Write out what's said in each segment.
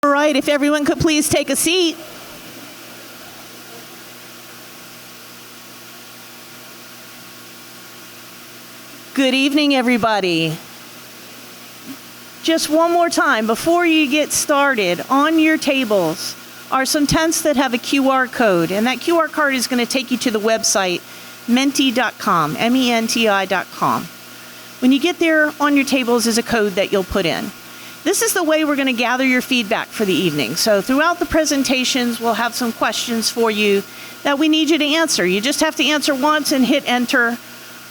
All right, if everyone could please take a seat. Good evening, everybody. Just one more time, before you get started, on your tables are some tents that have a QR code, and that QR code is going to take you to the website, menti.com, menti.com. When you get there, on your tables is a code that you'll put in. This is the way we're going to gather your feedback for the evening. So throughout the presentations, we'll have some questions for you that we need you to answer. You just have to answer once and hit enter.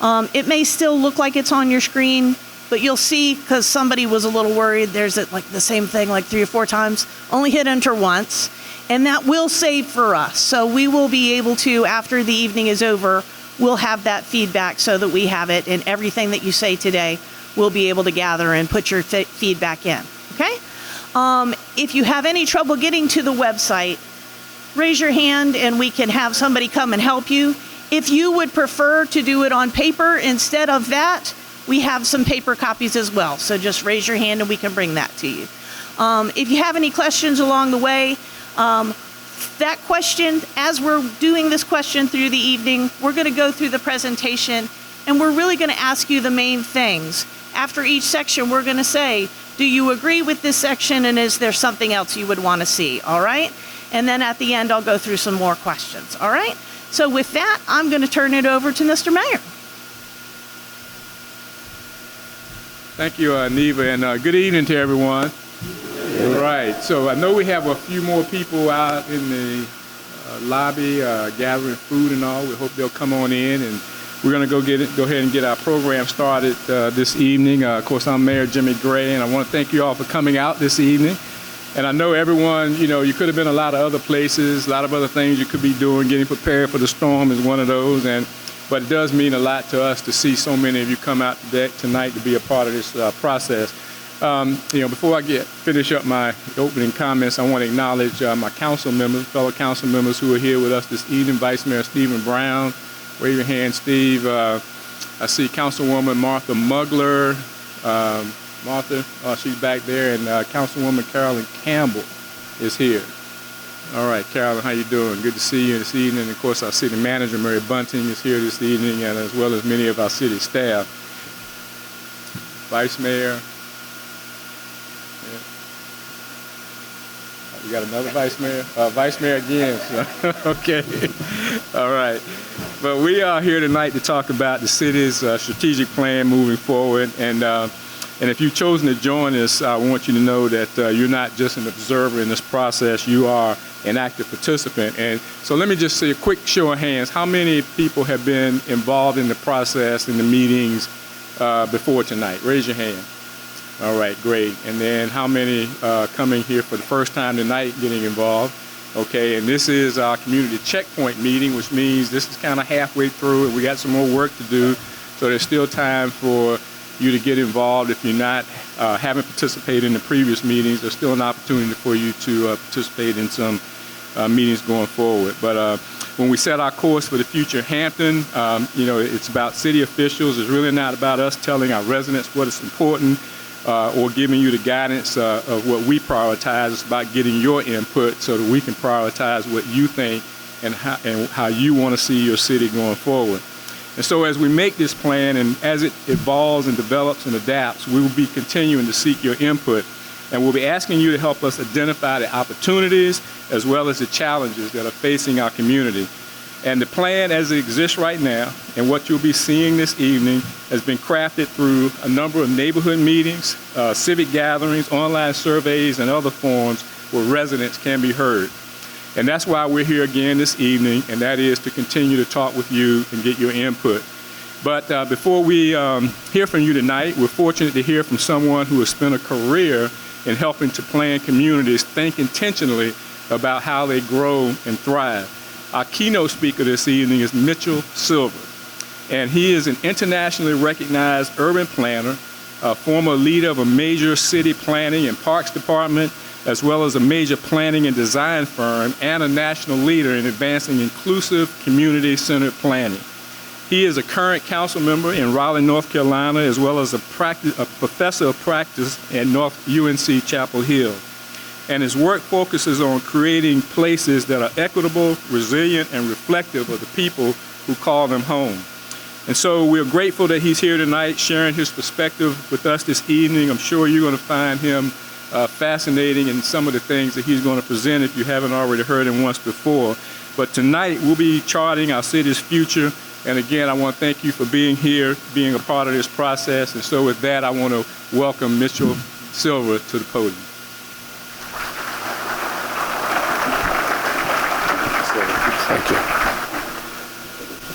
It may still look like it's on your screen, but you'll see, because somebody was a little worried, there's like the same thing like 3 or 4 times. Only hit enter once, and that will save for us. So we will be able to, after the evening is over, we'll have that feedback so that we have it, and everything that you say today, we'll be able to gather and put your feedback in, okay? If you have any trouble getting to the website, raise your hand and we can have somebody come and help you. If you would prefer to do it on paper instead of that, we have some paper copies as well. So just raise your hand and we can bring that to you. If you have any questions along the way, that question, as we're doing this question through the evening, we're going to go through the presentation and we're really going to ask you the main things. After each section, we're going to say, do you agree with this section, and is there something else you would want to see, all right? And then at the end, I'll go through some more questions, all right? So with that, I'm going to turn it over to Mr. Mayor. Thank you, Neva, and good evening to everyone. All right, so I know we have a few more people out in the lobby gathering food and all. We hope they'll come on in, and we're going to go ahead and get our program started this evening. Of course, I'm Mayor Jimmy Gray, and I want to thank you all for coming out this evening. And I know everyone, you could have been a lot of other places, a lot of other things you could be doing. Getting prepared for the storm is one of those, but it does mean a lot to us to see so many of you come out tonight to be a part of this process. Before I finish up my opening comments, I want to acknowledge my council members, fellow council members who are here with us this evening. Vice Mayor Stephen Brown. Wave your hand, Steve. I see Councilwoman Martha Mugler. Martha, she's back there, and Councilwoman Carolyn Campbell is here. All right, Carolyn, how you doing? Good to see you this evening. Of course, our city manager, Mary Bunting, is here this evening, and as well as many of our city staff. Vice Mayor. We got another Vice Mayor? Vice Mayor again. So. Okay. All right. But we are here tonight to talk about the city's strategic plan moving forward. And if you've chosen to join us, I want you to know that you're not just an observer in this process. You are an active participant. And so let me just say a quick show of hands. How many people have been involved in the process, in the meetings before tonight? Raise your hand. All right, great. And then how many coming here for the first time tonight getting involved? Okay, and this is our community checkpoint meeting, which means this is kind of halfway through and we got some more work to do. So there's still time for you to get involved. If you're not, haven't participated in the previous meetings, there's still an opportunity for you to participate in some meetings going forward. But when we set our course for the future Hampton, it's about city officials. It's really not about us telling our residents what is important or giving you the guidance of what we prioritize. It's about getting your input so that we can prioritize what you think and how you want to see your city going forward. And so as we make this plan and as it evolves and develops and adapts, we will be continuing to seek your input. And we'll be asking you to help us identify the opportunities as well as the challenges that are facing our community. And the plan as it exists right now and what you'll be seeing this evening has been crafted through a number of neighborhood meetings, civic gatherings, online surveys, and other forums where residents can be heard. And that's why we're here again this evening, and that is to continue to talk with you and get your input. But before we hear from you tonight, we're fortunate to hear from someone who has spent a career in helping to plan communities think intentionally about how they grow and thrive. Our keynote speaker this evening is Mitchell Silver, and he is an internationally recognized urban planner, a former leader of a major city planning and parks department, as well as a major planning and design firm, and a national leader in advancing inclusive community-centered planning. He is a current council member in Raleigh, North Carolina, as well as a professor of practice at UNC Chapel Hill. and his work focuses on creating places that are equitable, resilient, and reflective of the people who call them home. And so we're grateful that he's here tonight sharing his perspective with us this evening. I'm sure you're going to find him fascinating in some of the things that he's going to present if you haven't already heard him once before. But tonight we'll be charting our city's future. And again, I want to thank you for being here, being a part of this process. And so with that, I want to welcome Mitchell Silver to the podium. Thank you.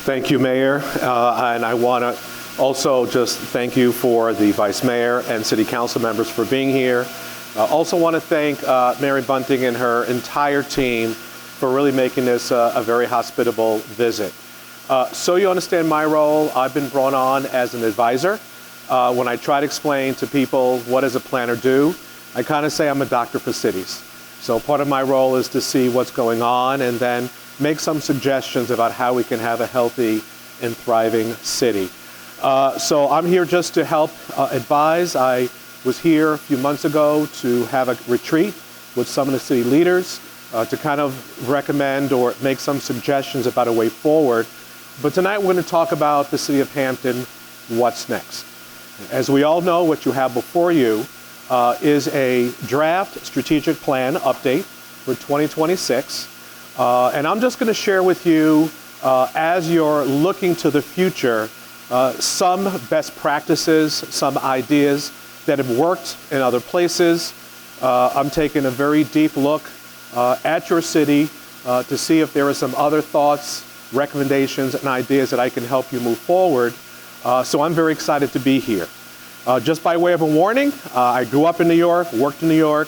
Thank you, Mayor. And I want to also just thank you for the Vice Mayor and City Council members for being here. Also want to thank Mary Bunting and her entire team for really making this a very hospitable visit. So you understand my role, I've been brought on as an advisor. When I try to explain to people what does a planner do, I kind of say I'm a doctor for cities. So part of my role is to see what's going on and then make some suggestions about how we can have a healthy and thriving city. So I'm here just to help advise. I was here a few months ago to have a retreat with some of the city leaders to kind of recommend or make some suggestions about a way forward. But tonight we're going to talk about the city of Hampton, what's next. As we all know, what you have before you is a draft strategic plan update for 2026. And I'm just going to share with you, as you're looking to the future, some best practices, some ideas that have worked in other places. I'm taking a very deep look at your city to see if there are some other thoughts, recommendations, and ideas that I can help you move forward. So I'm very excited to be here. Just by way of a warning, I grew up in New York, worked in New York,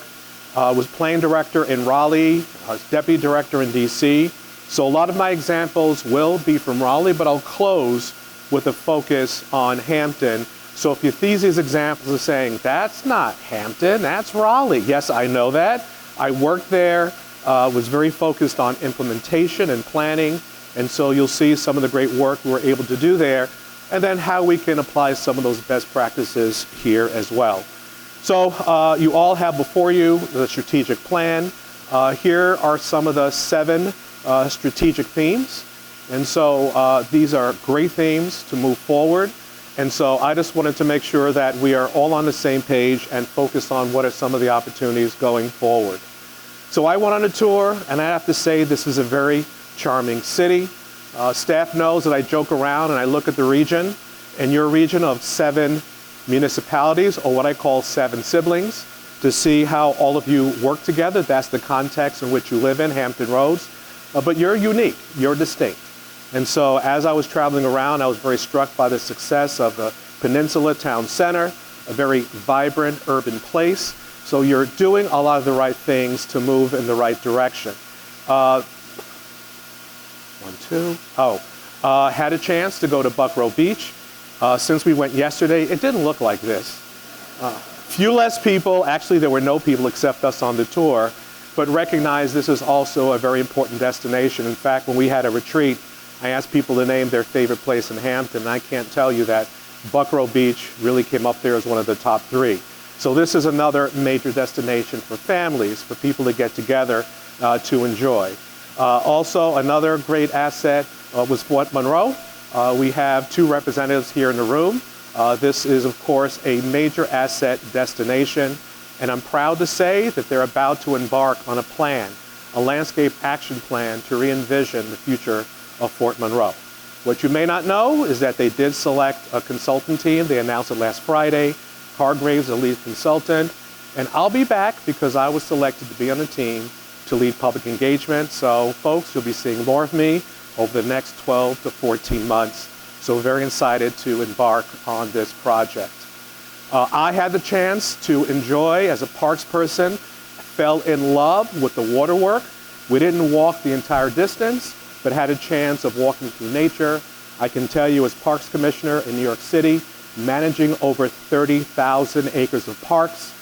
was plan director in Raleigh, was deputy director in DC. So a lot of my examples will be from Raleigh, but I'll close with a focus on Hampton. So if you see these examples of saying, that's not Hampton, that's Raleigh. Yes, I know that. I worked there, was very focused on implementation and planning. And so you'll see some of the great work we were able to do there, and then how we can apply some of those best practices here as well. So you all have before you the strategic plan. Here are some of the 7 strategic themes. And so these are great themes to move forward. And so I just wanted to make sure that we are all on the same page and focused on what are some of the opportunities going forward. So I went on a tour, and I have to say this is a very charming city. Staff knows that I joke around and I look at the region, and your region of 7 municipalities, or what I call 7 siblings, to see how all of you work together. That's the context in which you live in, Hampton Roads. But you're unique, you're distinct. And so as I was traveling around, I was very struck by the success of the Peninsula Town Center, a very vibrant urban place. So you're doing a lot of the right things to move in the right direction. Had a chance to go to Buckrow Beach. Since we went yesterday, it didn't look like this. Few less people, actually there were no people except us on the tour, but recognize this is also a very important destination. In fact, when we had a retreat, I asked people to name their favorite place in Hampton, and I can't tell you that Buckrow Beach really came up there as one of the top 3. So this is another major destination for families, for people to get together to enjoy. Also, another great asset was Fort Monroe. We have 2 representatives here in the room. This is, of course, a major asset destination, and I'm proud to say that they're about to embark on a plan, a landscape action plan to re-envision the future of Fort Monroe. What you may not know is that they did select a consultant team. They announced it last Friday. Hargraves, the lead consultant, and I'll be back because I was selected to be on the team to lead public engagement. So folks, you'll be seeing more of me over the next 12 to 14 months. So very excited to embark on this project. I had the chance to enjoy, as a parks person, fell in love with the water work. We didn't walk the entire distance, but had a chance of walking through nature. I can tell you, as Parks Commissioner in New York City, managing over 30,000 acres of parks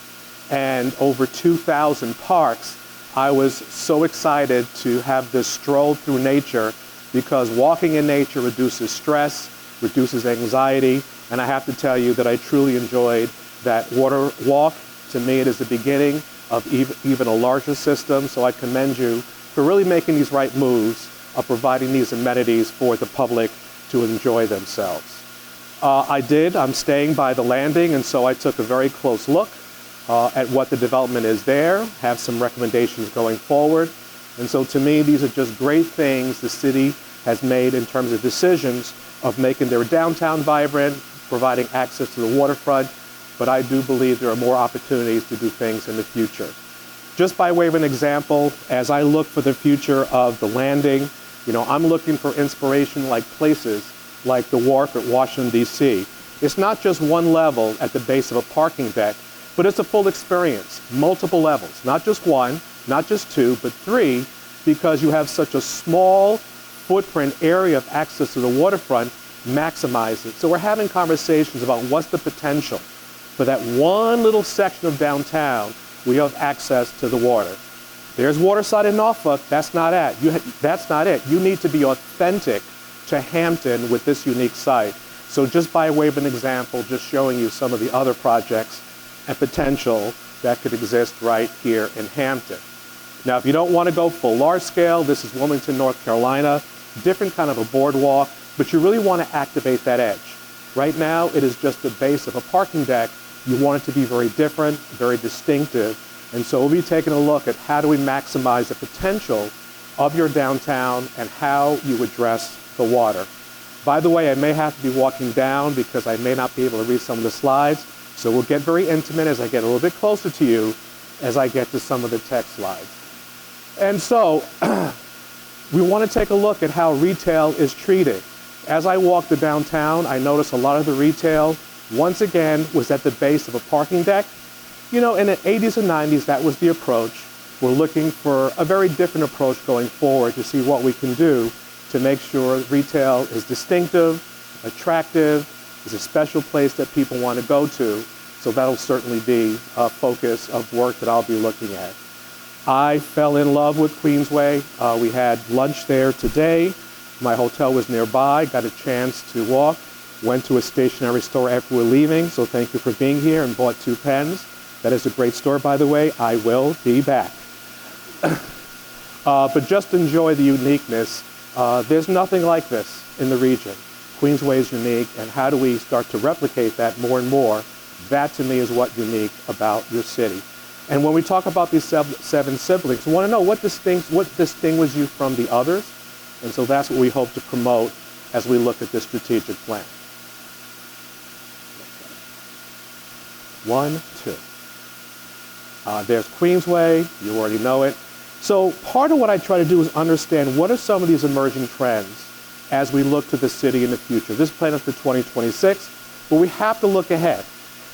and over 2,000 parks, I was so excited to have this stroll through nature, because walking in nature reduces stress, reduces anxiety, and I have to tell you that I truly enjoyed that water walk. To me, it is the beginning of even a larger system. So I commend you for really making these right moves of providing these amenities for the public to enjoy themselves. I'm staying by the landing, and so I took a very close look at what the development is there, have some recommendations going forward. And so to me, these are just great things the city has made in terms of decisions of making their downtown vibrant, providing access to the waterfront, but I do believe there are more opportunities to do things in the future. Just by way of an example, as I look for the future of the landing, I'm looking for inspiration like places like the wharf at Washington, D.C. It's not just one level at the base of a parking deck, but it's a full experience, multiple levels, not just one, not just two, but three, because you have such a small footprint area of access to the waterfront, maximize it. So we're having conversations about what's the potential for that one little section of downtown where you have access to the water. There's Waterside in Norfolk, that's not it. That's not it. You need to be authentic to Hampton with this unique site. So just by way of an example, just showing you some of the other projects and potential that could exist right here in Hampton. Now, if you don't want to go full large scale, this is Wilmington, North Carolina, different kind of a boardwalk, but you really want to activate that edge. Right now, it is just the base of a parking deck. You want it to be very different, very distinctive. And so we'll be taking a look at how do we maximize the potential of your downtown and how you address the water. By the way, I may have to be walking down because I may not be able to read some of the slides. So we'll get very intimate as I get a little bit closer to you as I get to some of the text slides. And so we want to take a look at how retail is treated. As I walk the downtown, I notice a lot of the retail, once again, was at the base of a parking deck. In the 80s and 90s, that was the approach. We're looking for a very different approach going forward to see what we can do to make sure retail is distinctive, attractive, is a special place that people want to go to. So that'll certainly be a focus of work that I'll be looking at. I fell in love with Queensway. We had lunch there today. My hotel was nearby, got a chance to walk, went to a stationery store after we're leaving, so thank you for being here, and bought 2 pens. That is a great store, by the way. I will be back. But just enjoy the uniqueness. There's nothing like this in the region. Queensway is unique, and how do we start to replicate that more and more? That, to me, is what's unique about your city. And when we talk about these 7 siblings, we want to know what distinguishes you from the others. And so that's what we hope to promote as we look at this strategic plan. 1, 2. There's Queensway. You already know it. So part of what I try to do is understand what are some of these emerging trends as we look to the city in the future. This plan is for 2026, but we have to look ahead.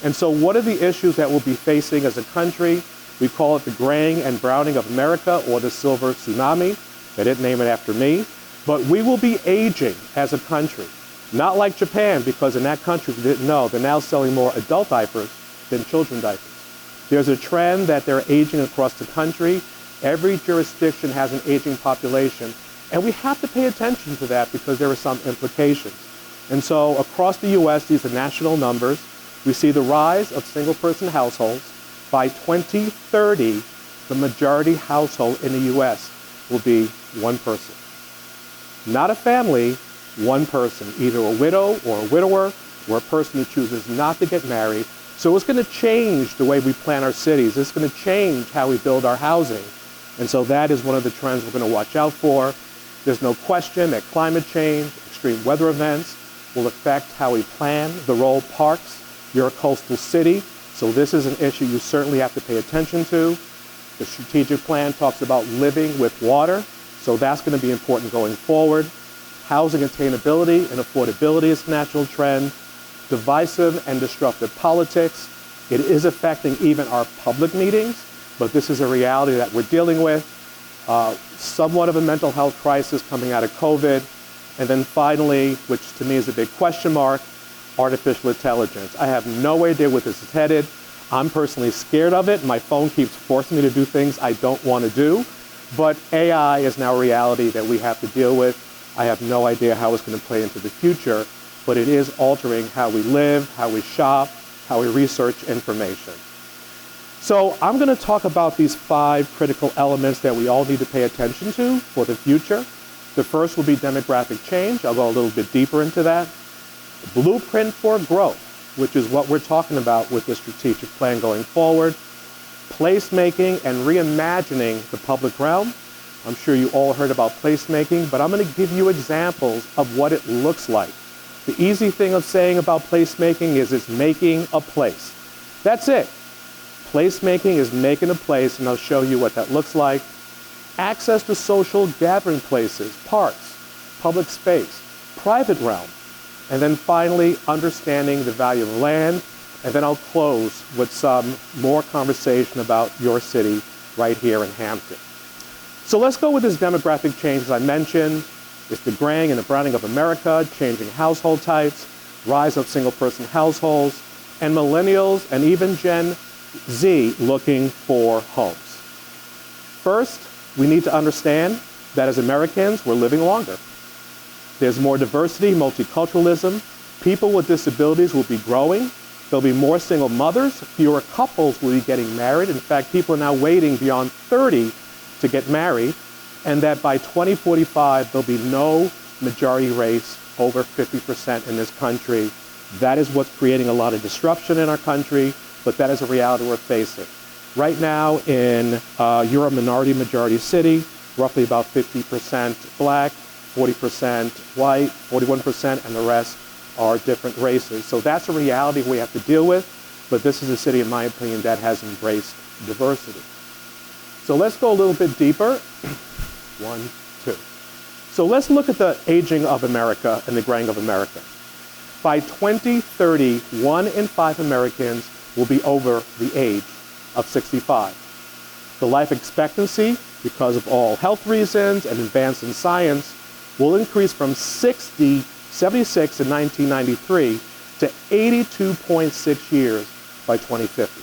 And so what are the issues that we'll be facing as a country? We call it the graying and browning of America, or the silver tsunami. They didn't name it after me. But we will be aging as a country. Not like Japan, because in that country, we didn't know, they're now selling more adult diapers than children diapers. There's a trend that they're aging across the country. Every jurisdiction has an aging population. And we have to pay attention to that because there are some implications. And so across the U.S., these are national numbers. We see the rise of single-person households. By 2030, the majority household in the U.S. will be one person. Not a family, one person, either a widow or a widower, or a person who chooses not to get married. So it's going to change the way we plan our cities. It's going to change how we build our housing. And so that is one of the trends we're going to watch out for. There's no question that climate change, extreme weather events will affect how we plan the role parks. You're a coastal city, so this is an issue you certainly have to pay attention to. The strategic plan talks about living with water, so that's going to be important going forward. Housing attainability and affordability is a national trend. Divisive and disruptive politics. It is affecting even our public meetings, but this is a reality that we're dealing with. Somewhat of a mental health crisis coming out of COVID. And then finally, which to me is a big question mark, artificial intelligence. I have no idea where this is headed. I'm personally scared of it. My phone keeps forcing me to do things I don't want to do. But AI is now a reality that we have to deal with. I have no idea how it's going to play into the future, but it is altering how we live, how we shop, how we research information. So I'm going to talk about these 5 critical elements that we all need to pay attention to for the future. The first will be demographic change. I'll go a little bit deeper into that. Blueprint for growth, which is what we're talking about with the strategic plan going forward. Placemaking and reimagining the public realm. I'm sure you all heard about placemaking, but I'm going to give you examples of what it looks like. The easy thing of saying about placemaking is it's making a place. That's it. Placemaking is making a place, and I'll show you what that looks like. Access to social gathering places, parks, public space, private realm. And then finally, understanding the value of land. And then I'll close with some more conversation about your city right here in Hampton. So let's go with this demographic change. As I mentioned, it's the graying and the browning of America, changing household types, rise of single-person households, and millennials and even Gen Z looking for homes. First, we need to understand that as Americans, we're living longer. There's more diversity, multiculturalism. People with disabilities will be growing. There'll be more single mothers. Fewer couples will be getting married. In fact, people are now waiting beyond 30 to get married. And that by 2045, there'll be no majority race over 50% in this country. That is what's creating a lot of disruption in our country, but that is a reality we're facing. Right now in you're a minority majority city, roughly about 50% black, 40% white, 41%, and the rest are different races. So that's a reality we have to deal with, but this is a city, in my opinion, that has embraced diversity. So let's go a little bit deeper. 1, 2. So let's look at the aging of America and the graying of America. By 2030, 1 in 5 Americans will be over the age of 65. The life expectancy, because of all health reasons and advance in science, will increase from 76 in 1993 to 82.6 years by 2050.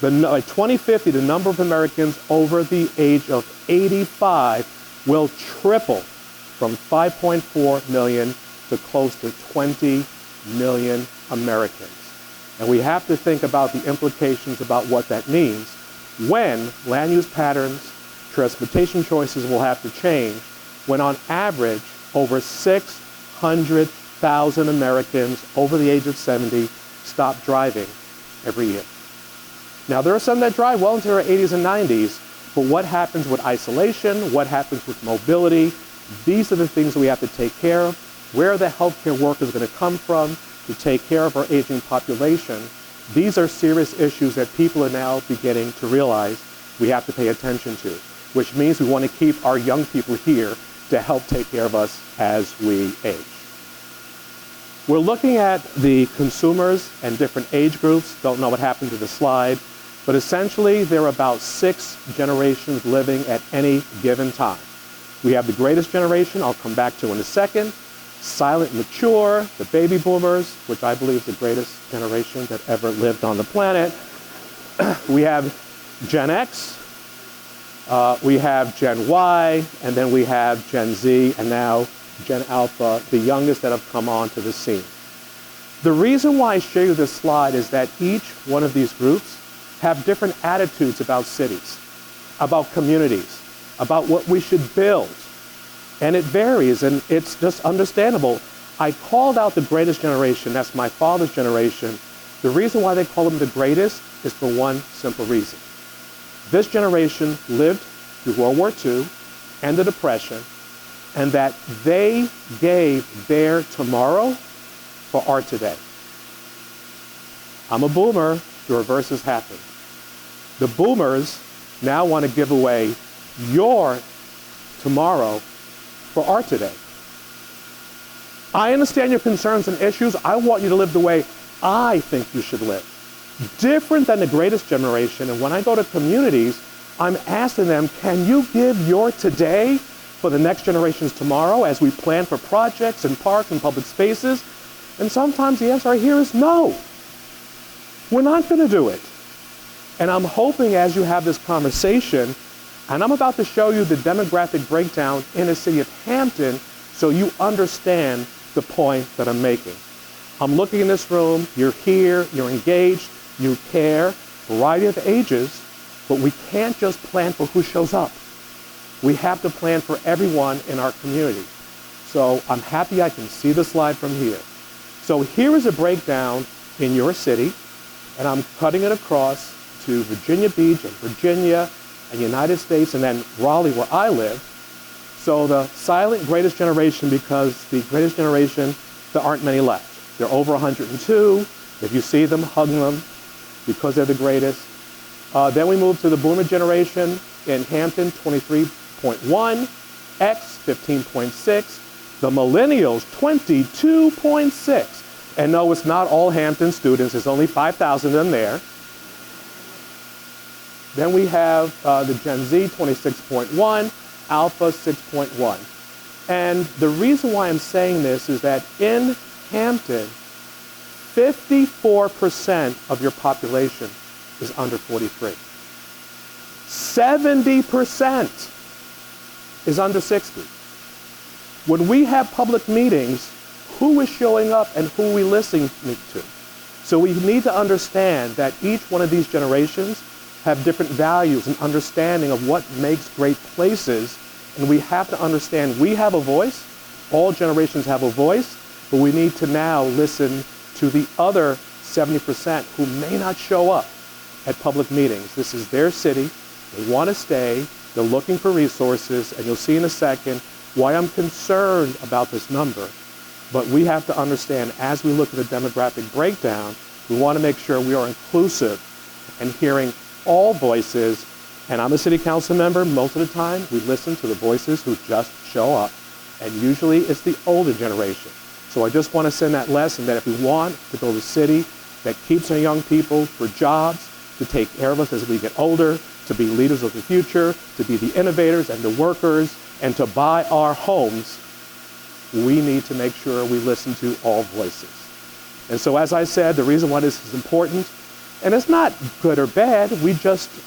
By 2050, the number of Americans over the age of 85 will triple from 5.4 million to close to 20 million Americans. And we have to think about the implications about what that means when land use patterns, transportation choices will have to change, when on average, over 600,000 Americans over the age of 70 stop driving every year. Now, there are some that drive well into their 80s and 90s, but what happens with isolation? What happens with mobility? These are the things that we have to take care of. Where are the healthcare workers going to come from to take care of our aging population? These are serious issues that people are now beginning to realize we have to pay attention to, which means we want to keep our young people here to help take care of us as we age. We're looking at the consumers and different age groups. Don't know what happened to the slide, but essentially there are about 6 generations living at any given time. We have the greatest generation, I'll come back to in a second, silent mature, the baby boomers, which I believe is the greatest generation that ever lived on the planet. We have Gen X, we have Gen Y, and then we have Gen Z, and now Gen Alpha, the youngest that have come onto the scene. The reason why I show you this slide is that each one of these groups have different attitudes about cities, about communities, about what we should build. And it varies, and it's just understandable. I called out the greatest generation, that's my father's generation. The reason why they call them the greatest is for one simple reason. This generation lived through World War II and the Depression, and that they gave their tomorrow for our today. I'm a boomer, the reverse has happened. The boomers now want to give away your tomorrow for our today. I understand your concerns and issues. I want you to live the way I think you should live. Different than the greatest generation, and when I go to communities, I'm asking them, can you give your today for the next generation's tomorrow as we plan for projects and parks and public spaces? And sometimes the answer I hear is no. We're not going to do it. And I'm hoping as you have this conversation, and I'm about to show you the demographic breakdown in the city of Hampton so you understand the point that I'm making. I'm looking in this room, you're here, you're engaged, you care, variety of ages, but we can't just plan for who shows up. We have to plan for everyone in our community. So I'm happy I can see the slide from here. So here is a breakdown in your city, and I'm cutting it across to Virginia Beach and Virginia and United States, and then Raleigh, where I live. So the silent greatest generation, because the greatest generation, there aren't many left. They're over 102. If you see them, hug them, because they're the greatest. Then we move to the boomer generation in Hampton, 23.1, X, 15.6, the millennials, 22.6. And no, it's not all Hampton students. There's only 5,000 of them there. Then we have the Gen Z, 26.1, Alpha, 6.1. And the reason why I'm saying this is that in Hampton, 54% of your population is under 43. 70% is under 60. When we have public meetings, who is showing up and who are we listening to? So we need to understand that each one of these generations have different values and understanding of what makes great places, and we have to understand we have a voice, all generations have a voice, but we need to now listen to the other 70% who may not show up at public meetings. This is their city, they want to stay, they're looking for resources, and you'll see in a second why I'm concerned about this number. But we have to understand, as we look at the demographic breakdown, we want to make sure we are inclusive and hearing all voices. And I'm a city council member. Most of the time, we listen to the voices who just show up. And usually, it's the older generation. So I just want to send that lesson that if we want to build a city that keeps our young people for jobs, to take care of us as we get older, to be leaders of the future, to be the innovators and the workers, and to buy our homes, we need to make sure we listen to all voices. And so, as I said, the reason why this is important, and it's not good or bad,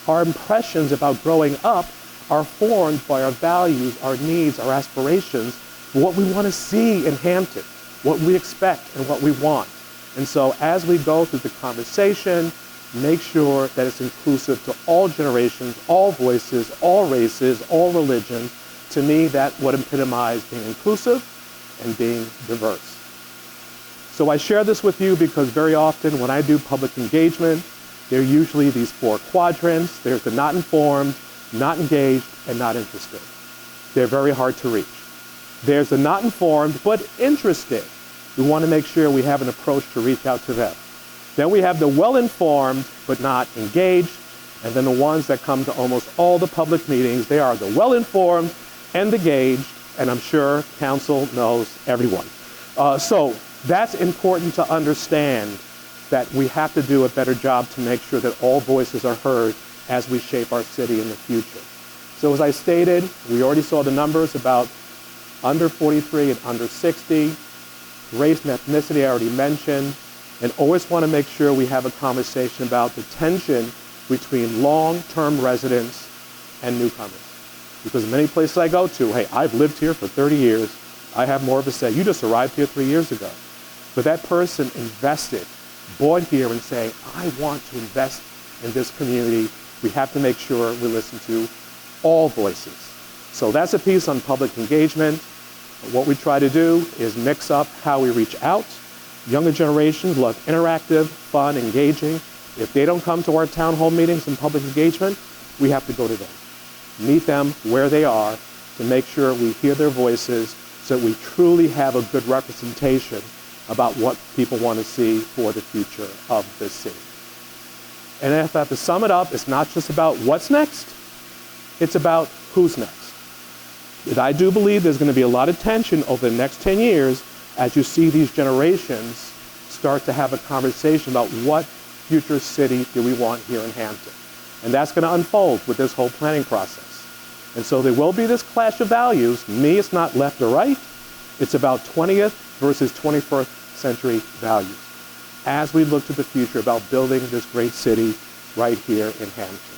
our impressions about growing up are formed by our values, our needs, our aspirations, what we want to see in Hampton, what we expect and what we want. And so as we go through the conversation, make sure that it's inclusive to all generations, all voices, all races, all religions. To me, that would epitomize being inclusive and being diverse. So I share this with you because very often when I do public engagement, there are usually these four quadrants. There's the not informed, not engaged, and not interested. They're very hard to reach. There's the not informed, but interested. We want to make sure we have an approach to reach out to them. Then we have the well-informed, but not engaged. And then the ones that come to almost all the public meetings, they are the well-informed and engaged, and I'm sure council knows everyone. So that's important to understand, that we have to do a better job to make sure that all voices are heard as we shape our city in the future. So as I stated, we already saw the numbers about under 43 and under 60. Race and ethnicity I already mentioned. And always want to make sure we have a conversation about the tension between long-term residents and newcomers. Because many places I go to, hey, I've lived here for 30 years. I have more of a say. You just arrived here 3 years ago. But that person invested, bought here and saying, I want to invest in this community. We have to make sure we listen to all voices. So that's a piece on public engagement. What we try to do is mix up how we reach out. Younger generations love interactive, fun, engaging. If they don't come to our town hall meetings and public engagement, we have to go to them. Meet them where they are to make sure we hear their voices so we truly have a good representation about what people want to see for the future of this city. And if I have to sum it up, it's not just about what's next, it's about who's next. And I do believe there's going to be a lot of tension over the next 10 years as you see these generations start to have a conversation about what future city do we want here in Hampton. And that's going to unfold with this whole planning process. And so there will be this clash of values. Me, it's not left or right. It's about 20th versus 21st century values as we look to the future about building this great city right here in Hampton.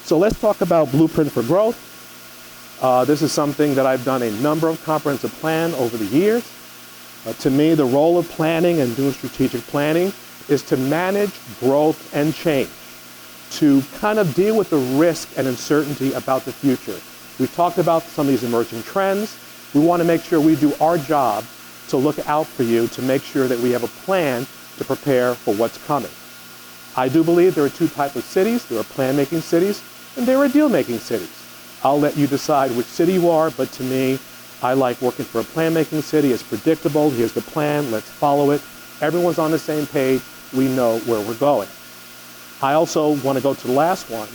So let's talk about Blueprint for Growth. This is something that I've done a number of comprehensive plans over the years. To me, the role of planning and doing strategic planning is to manage growth and change. to kind of deal with the risk and uncertainty about the future. We talked about some of these emerging trends. We want to make sure we do our job to look out for you, to make sure that we have a plan to prepare for what's coming. I do believe there are two types of cities. There are plan-making cities, and there are deal-making cities. I'll let you decide which city you are, but to me, I like working for a plan-making city. It's predictable. Here's the plan. Let's follow it. Everyone's on the same page. We know where we're going. I also want to go to the last one.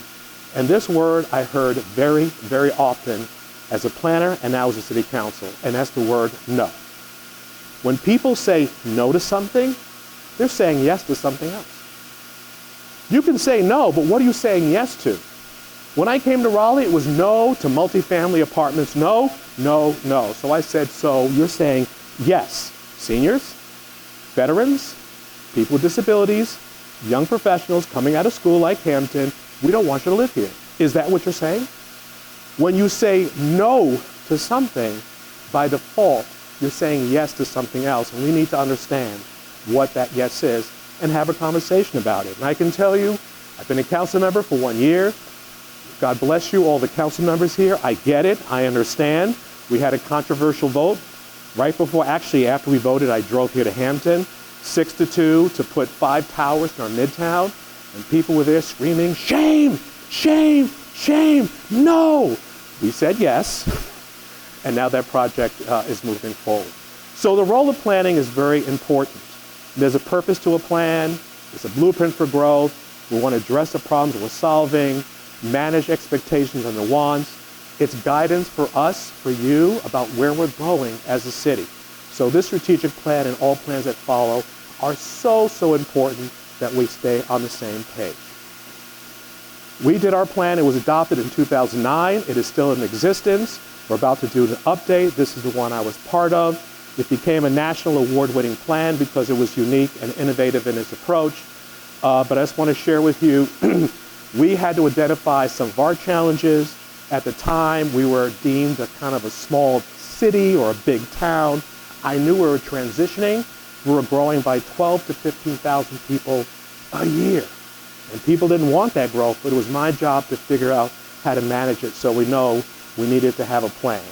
And this word I heard very, very often as a planner and now as a city council, and that's the word no. When people say no to something, they're saying yes to something else. You can say no, but what are you saying yes to? When I came to Raleigh, it was no to multifamily apartments. No, no, no. So I said, so you're saying yes. Seniors, veterans, people with disabilities, young professionals coming out of school like Hampton, we don't want you to live here. Is that what you're saying? When you say no to something, by default, you're saying yes to something else. And we need to understand what that yes is and have a conversation about it. And I can tell you, I've been a council member for 1 year. God bless you, all the council members here. I get it. I understand. We had a controversial vote. Right before, actually, after we voted, I drove here to Hampton, 6-2, to put 5 towers in our midtown. And people were there screaming, shame, shame, shame, no. We said yes. And now that project is moving forward. So the role of planning is very important. There's a purpose to a plan. There's a blueprint for growth. We want to address the problems we're solving, manage expectations and the wants. It's guidance for us, for you, about where we're going as a city. So this strategic plan and all plans that follow are so, so important that we stay on the same page. We did our plan. It was adopted in 2009. It is still in existence. We're about to do an update. This is the one I was part of. It became a national award-winning plan because it was unique and innovative in its approach. But I just want to share with you, we had to identify some of our challenges. At the time, we were deemed a kind of a small city or a big town. I knew we were transitioning. We were growing by 12 to 15,000 people a year. And people didn't want that growth, but it was my job to figure out how to manage it, so we know we needed to have a plan.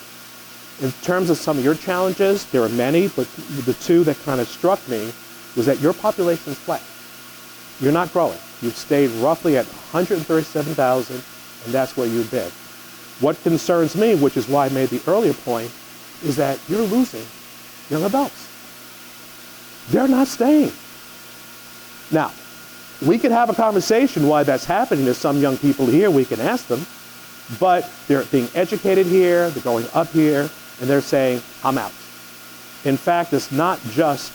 In terms of some of your challenges, there are many, but the two that kind of struck me was that your population is flat. You're not growing. You've stayed roughly at 137,000, and that's where you've been. What concerns me, which is why I made the earlier point, is that you're losing young adults. They're not staying. Now, we could have a conversation why that's happening. There's some young people here, we can ask them, but they're being educated here, they're going up here, and they're saying, I'm out. In fact, it's not just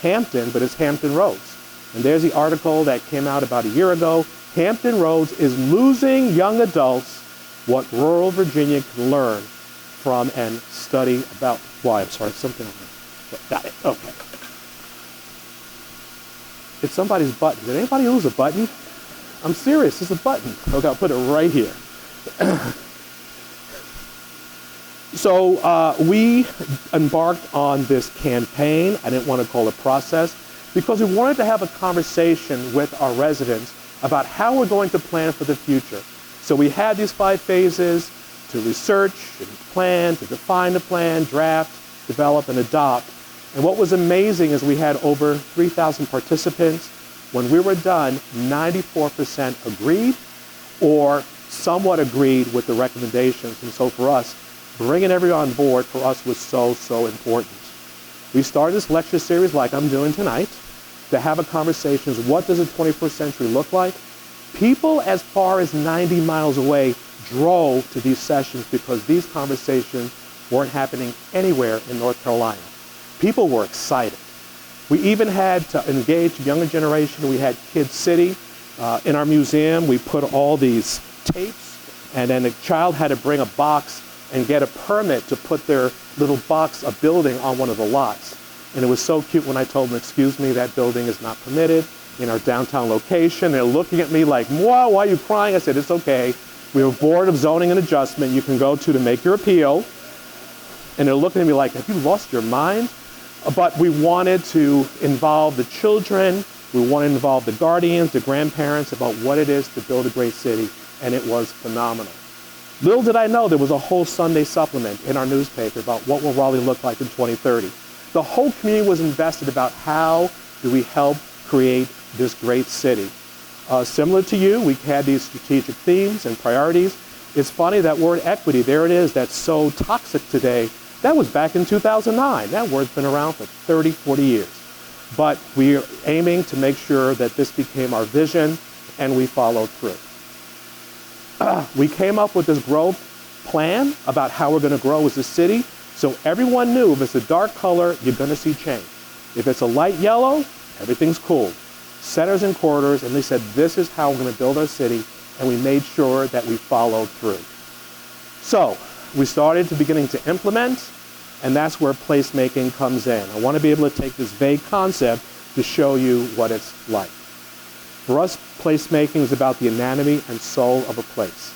Hampton, but it's Hampton Roads. And there's the article that came out about a year ago. Hampton Roads is losing young adults, what rural Virginia can learn from and study about. Why? I'm sorry, something on there. Got it, okay. It's somebody's button. Did anybody lose a button? I'm serious, it's a button. Okay, I'll put it right here. So we embarked on this campaign. I didn't want to call it process because we wanted to have a conversation with our residents about how we're going to plan for the future. So we had these 5 phases to research and plan, to define the plan, draft, develop, and adopt. And what was amazing is we had over 3,000 participants. When we were done, 94% agreed or somewhat agreed with the recommendations. And so for us, bringing everyone on board for us was so, so important. We started this lecture series like I'm doing tonight to have a conversation. What does the 21st century look like? People as far as 90 miles away drove to these sessions because these conversations weren't happening anywhere in North Carolina. People were excited. We even had to engage the younger generation. We had Kid City. In our museum, we put all these tapes, and then a child had to bring a box and get a permit to put their little box, a building, on one of the lots. And it was so cute when I told them, excuse me, that building is not permitted in our downtown location. They're looking at me like, wow, why are you crying? I said, it's okay. We have a board of zoning and adjustment you can go to make your appeal. And they're looking at me like, have you lost your mind? But we wanted to involve the children We wanted to involve the guardians, the grandparents about what it is to build a great city, and it was phenomenal. Little did I know there was a whole Sunday supplement in our newspaper about what will Raleigh look like in 2030. The whole community was invested about how do we help create this great city. Similar to you, we had these strategic themes and priorities. It's funny, that word equity, there it is, that's so toxic today. That was back in 2009. That word's been around for 30, 40 years. But we are aiming to make sure that this became our vision, and we followed through. We came up with this growth plan about how we're going to grow as a city, so everyone knew if it's a dark color, you're going to see change. If it's a light yellow, everything's cool. Centers and corridors, and they said, this is how we're going to build our city, and we made sure that we followed through. So we started to beginning to implement, and that's where placemaking comes in. I want to be able to take this vague concept to show you what it's like. For us, placemaking is about the anatomy and soul of a place.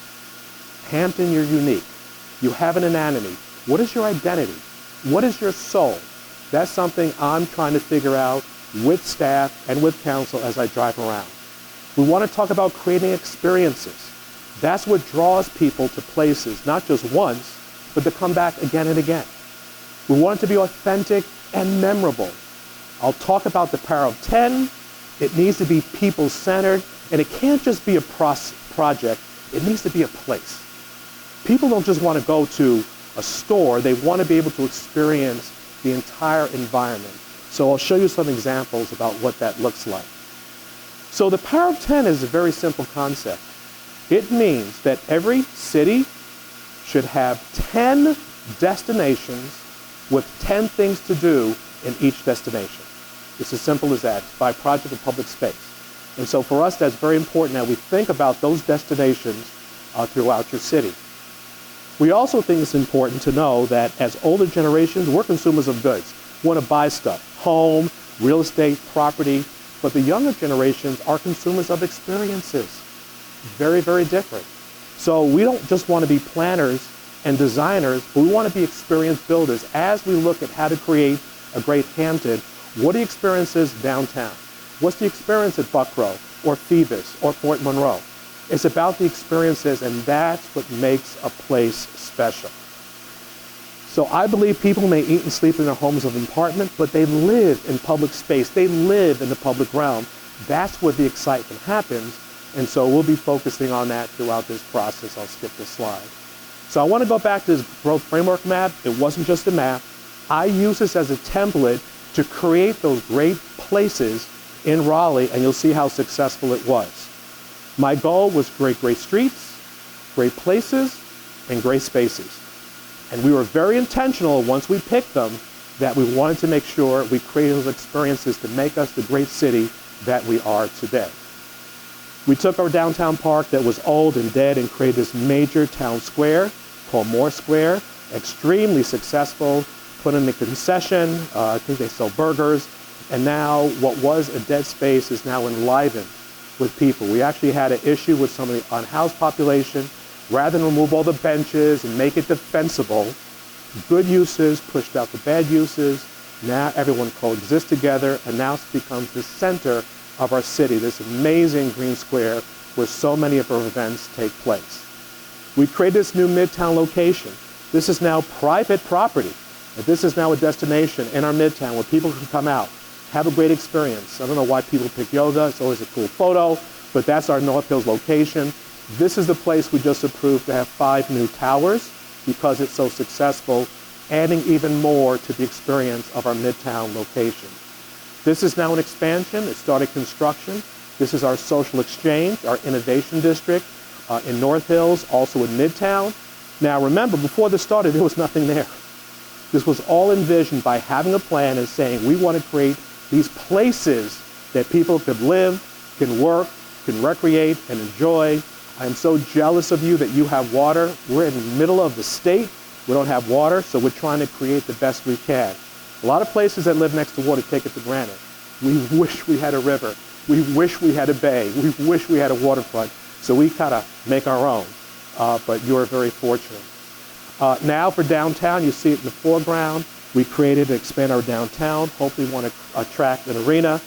Hampton, you're unique. You have an anatomy. What is your identity? What is your soul? That's something I'm trying to figure out with staff and with council as I drive around. We want to talk about creating experiences. That's what draws people to places, not just once, but to come back again and again. We want it to be authentic and memorable. I'll talk about the power of 10. It needs to be people-centered, and it can't just be a project. It needs to be a place. People don't just want to go to a store. They want to be able to experience the entire environment. So I'll show you some examples about what that looks like. So the power of 10 is a very simple concept. It means that every city should have 10 destinations with 10 things to do in each destination. It's as simple as that, by project of public space. And so for us, that's very important that we think about those destinations throughout your city. We also think it's important to know that as older generations, we're consumers of goods. We want to buy stuff, home, real estate, property, but the younger generations are consumers of experiences. Very, very different. So we don't just want to be planners and designers, but we want to be experience builders. As we look at how to create a great Hampton, what are the experiences downtown? What's the experience at Buckrow or Phoebus or Fort Monroe? It's about the experiences, and that's what makes a place special. So I believe people may eat and sleep in their homes of apartment, but they live in public space. They live in the public realm. That's where the excitement happens. And so we'll be focusing on that throughout this process. I'll skip this slide. So I want to go back to this growth framework map. It wasn't just a map. I use this as a template to create those great places in Raleigh, and you'll see how successful it was. My goal was great streets, great places, and great spaces. And we were very intentional once we picked them that we wanted to make sure we created those experiences to make us the great city that we are today. We took our downtown park that was old and dead and created this major town square called Moore Square, extremely successful, put in the concession, I think they sell burgers, and now what was a dead space is now enlivened with people. We actually had an issue with some of the unhoused population. Rather than remove all the benches and make it defensible, good uses pushed out the bad uses. Now everyone coexists together, and now it becomes the center of our city, this amazing green square where so many of our events take place. We created this new Midtown location. This is now private property. And this is now a destination in our Midtown where people can come out, have a great experience. I don't know why people pick yoga. It's always a cool photo, but that's our North Hills location. This is the place we just approved to have 5 new towers because it's so successful, adding even more to the experience of our Midtown location. This is now an expansion. It started construction. This is our social exchange, our innovation district in North Hills, also in Midtown. Now remember, before this started, there was nothing there. This was all envisioned by having a plan and saying we want to create these places that people could live, can work, can recreate, and enjoy. I am so jealous of you that you have water. We're in the middle of the state. We don't have water, so we're trying to create the best we can. A lot of places that live next to water take it for granted. We wish we had a river. We wish we had a bay. We wish we had a waterfront. So we kind of make our own, but you're very fortunate. Now for downtown, you see it in the foreground. We created to expand our downtown. Hopefully we want to attract an arena.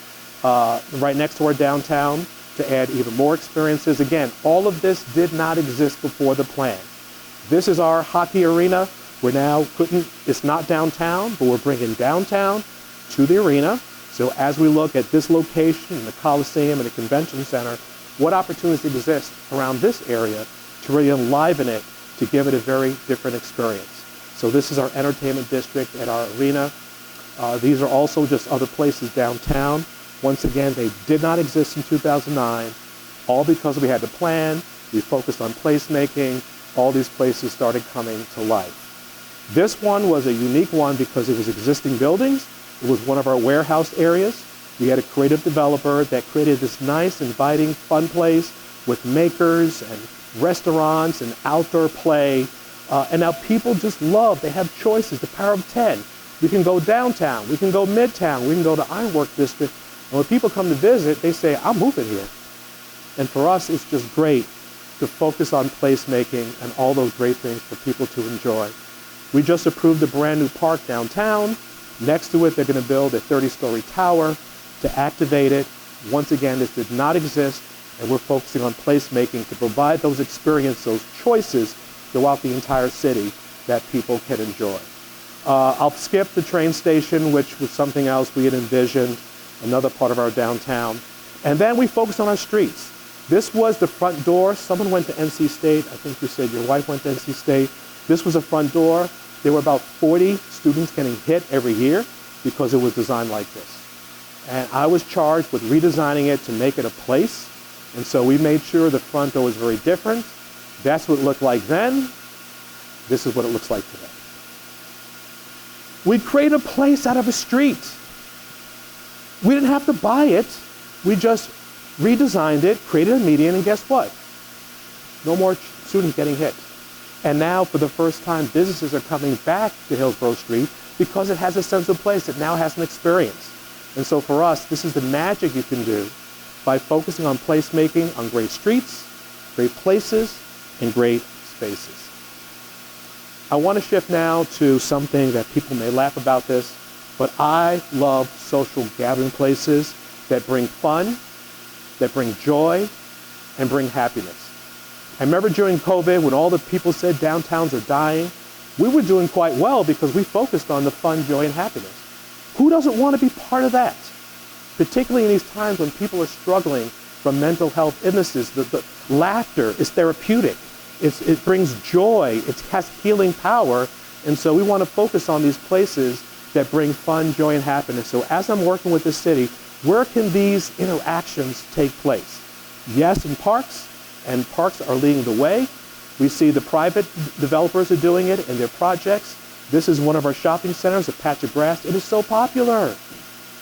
right next to our downtown to add even more experiences. Again, all of this did not exist before the plan. This is our hockey arena. We're now it's not downtown, but we're bringing downtown to the arena. So as we look at this location, the Coliseum and the Convention Center, what opportunities exist around this area to really enliven it, to give it a very different experience. So this is our entertainment district at our arena. These are also just other places downtown. Once again, they did not exist in 2009, all because we had the plan, we focused on placemaking, all these places started coming to life. This one was a unique one because it was existing buildings. It was one of our warehouse areas. We had a creative developer that created this nice, inviting, fun place with makers and restaurants and outdoor play. And now people just love, they have choices, the power of 10. We can go downtown, we can go midtown, we can go to Ironwork District. And when people come to visit, they say, I'm moving here. And for us, it's just great to focus on placemaking and all those great things for people to enjoy. We just approved a brand new park downtown. Next to it, they're going to build a 30-story tower to activate it. Once again, this did not exist, and we're focusing on placemaking to provide those experiences, those choices throughout the entire city that people can enjoy. I'll skip the train station, which was something else we had envisioned, another part of our downtown. And then we focused on our streets. This was the front door. Someone went to NC State. I think you said your wife went to NC State. This was a front door. There were about 40 students getting hit every year because it was designed like this. And I was charged with redesigning it to make it a place. And so we made sure the front door was very different. That's what it looked like then. This is what it looks like today. We created a place out of a street. We didn't have to buy it. We just redesigned it, created a median, and guess what? No more students getting hit. And now, for the first time, businesses are coming back to Hillsborough Street because it has a sense of place. It now has an experience. And so for us, this is the magic you can do by focusing on placemaking, on great streets, great places, and great spaces. I want to shift now to something that people may laugh about this, but I love social gathering places that bring fun, that bring joy, and bring happiness. I remember during COVID when all the people said downtowns are dying, we were doing quite well because we focused on the fun, joy, and happiness. Who doesn't want to be part of that? Particularly in these times when people are struggling from mental health illnesses, the laughter is therapeutic. It brings joy. It has healing power. And so we want to focus on these places that bring fun, joy, and happiness. So as I'm working with the city, where can these interactions take place? Yes, in parks, and parks are leading the way. We see the private developers are doing it in their projects. This is one of our shopping centers, a patch of grass. It is so popular.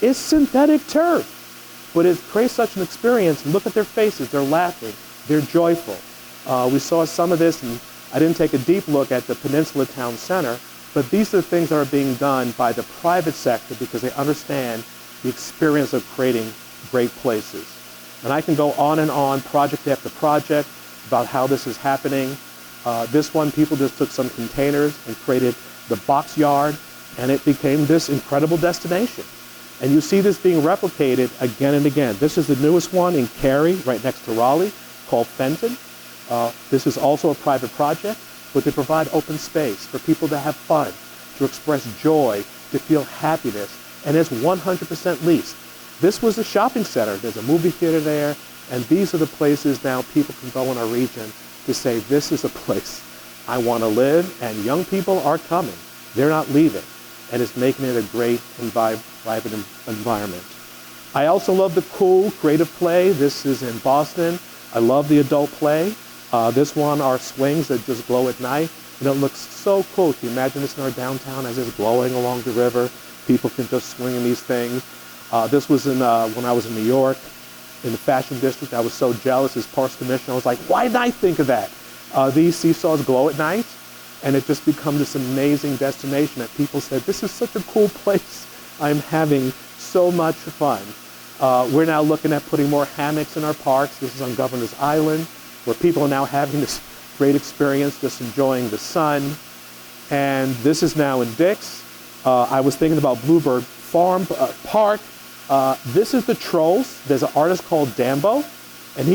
It's synthetic turf, but it creates such an experience. Look at their faces. They're laughing. They're joyful. We saw some of this, and I didn't take a deep look at the Peninsula Town Center, but these are the things that are being done by the private sector because they understand the experience of creating great places. And I can go on, project after project, about how this is happening. This one, people just took some containers and created the box yard, and it became this incredible destination. And you see this being replicated again and again. This is the newest one in Cary, right next to Raleigh, called Fenton. This is also a private project, but they provide open space for people to have fun, to express joy, to feel happiness, and it's 100% leased. This was a shopping center. There's a movie theater there, and these are the places now people can go in our region to say, this is a place I want to live, and young people are coming. They're not leaving, and it's making it a great and vibrant environment. I also love the cool creative play. This is in Boston. I love the adult play. This one are swings that just glow at night, and it looks so cool. Can you imagine this in our downtown as it's glowing along the river? People can just swing in these things. This was when I was in New York, in the Fashion District. I was so jealous as Parks Commissioner. I was like, why didn't I think of that? These seesaws glow at night, and it just becomes this amazing destination that people said, this is such a cool place. I'm having so much fun. We're now looking at putting more hammocks in our parks. This is on Governor's Island, where people are now having this great experience, just enjoying the sun. And this is now in Dix. I was thinking about Bluebird Farm Park. This is the trolls. There's an artist called Dambo, and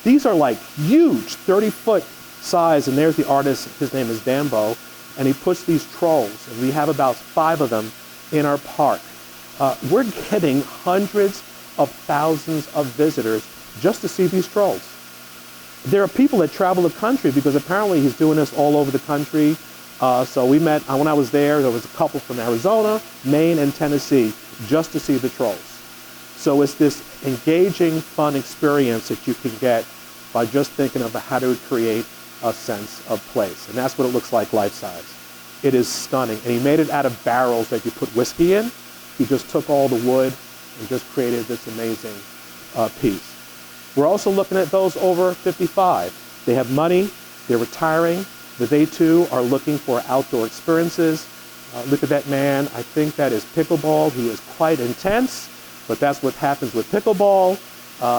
these are like huge, 30-foot size, and there's the artist, his name is Dambo, and he puts these trolls, and we have about 5 of them in our park. We're getting hundreds of thousands of visitors just to see these trolls. There are people that travel the country because apparently he's doing this all over the country. So we met, when I was there was a couple from Arizona, Maine, and Tennessee just to see the trolls. So it's this engaging, fun experience that you can get by just thinking of how to create a sense of place. And that's what it looks like life-size. It is stunning. And he made it out of barrels that you put whiskey in. He just took all the wood and just created this amazing piece. We're also looking at those over 55. They have money, they're retiring, but they too are looking for outdoor experiences. Look at that man. I think that is pickleball. He is quite intense, but that's what happens with pickleball.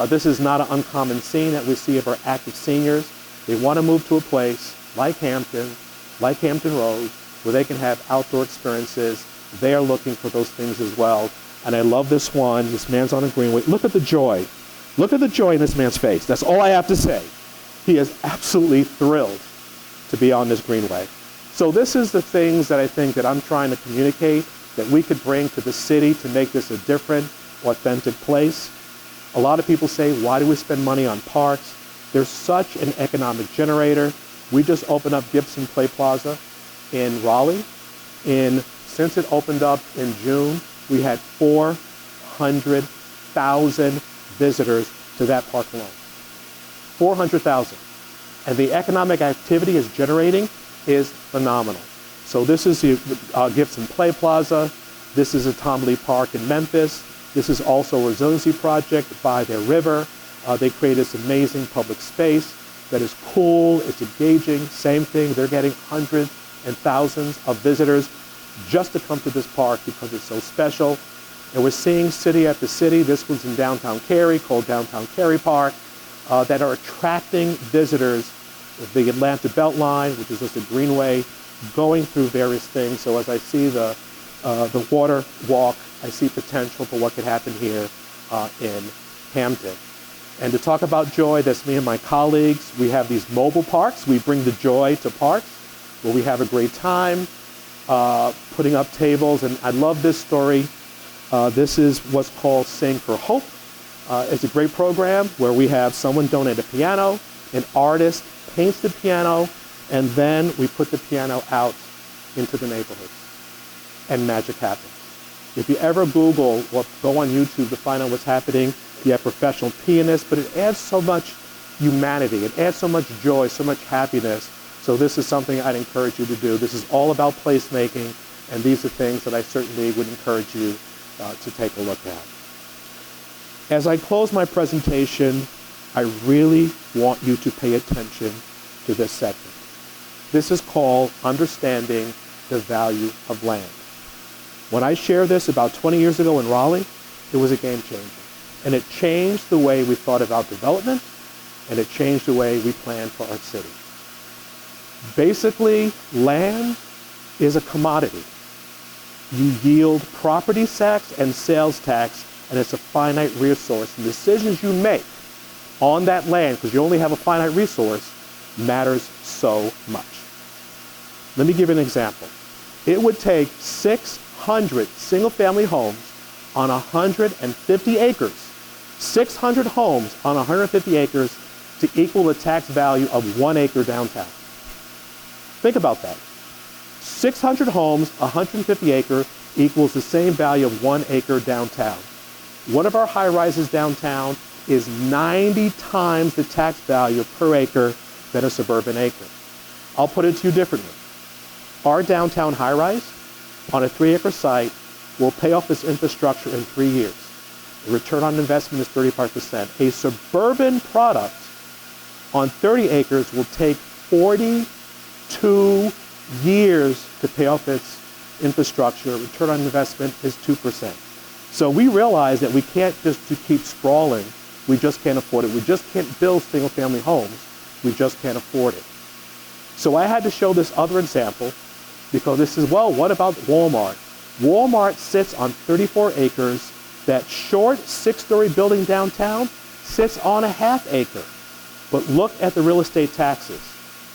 This is not an uncommon scene that we see of our active seniors. They want to move to a place like Hampton Roads, where they can have outdoor experiences. They are looking for those things as well. And I love this one. This man's on a greenway. Look at the joy. Look at the joy in this man's face. That's all I have to say. He is absolutely thrilled to be on this greenway. So this is the things that I think that I'm trying to communicate that we could bring to the city to make this a different, authentic place. A lot of people say, why do we spend money on parks? There's such an economic generator. We just opened up Gibson Play Plaza in Raleigh. Since it opened up in June, we had 400,000 visitors to that park alone. 400,000. And the economic activity it's generating is phenomenal. So this is the Gibson Play Plaza. This is a Tom Lee Park in Memphis. This is also a resiliency project by their river. They create this amazing public space that is cool, it's engaging, same thing. They're getting hundreds and thousands of visitors just to come to this park because it's so special. And we're seeing city after city. This one's in downtown Cary, called Downtown Cary Park, that are attracting visitors. The Atlanta Beltline, which is just a greenway, going through various things. So as I see the water walk, I see potential for what could happen here in Hampton. And to talk about joy, that's me and my colleagues. We have these mobile parks. We bring the joy to parks where we have a great time putting up tables. And I love this story. This is what's called Sing for Hope. It's a great program where we have someone donate a piano, an artist paints the piano, and then we put the piano out into the neighborhood. And magic happens. If you ever Google or go on YouTube to find out what's happening, you have professional pianists, but it adds so much humanity. It adds so much joy, so much happiness. So this is something I'd encourage you to do. This is all about placemaking, and these are things that I certainly would encourage you to take a look at. As I close my presentation, I really want you to pay attention to this segment. This is called Understanding the Value of Land. When I shared this about 20 years ago in Raleigh, it was a game changer. And it changed the way we thought about development, and it changed the way we planned for our city. Basically, land is a commodity. You yield property tax and sales tax, and it's a finite resource. The decisions you make on that land, because you only have a finite resource, matters so much. Let me give you an example. It would take 600 single-family homes on 150 acres, 600 homes on 150 acres to equal the tax value of 1 acre downtown. Think about that. 600 homes, 150 acre equals the same value of 1 acre downtown. One of our high-rises downtown is 90 times the tax value per acre than a suburban acre. I'll put it to you differently. Our downtown high-rise on a 3-acre site will pay off its infrastructure in 3 years. The return on investment is 35%. A suburban product on 30 acres will take 42 years to pay off its infrastructure. Return on investment is 2%. So we realize that we can't just keep sprawling. We just can't afford it. We just can't build single-family homes. We just can't afford it. So I had to show this other example because this is, well, what about Walmart? Walmart sits on 34 acres That short 6-story building downtown sits on a ½ acre. But look at the real estate taxes.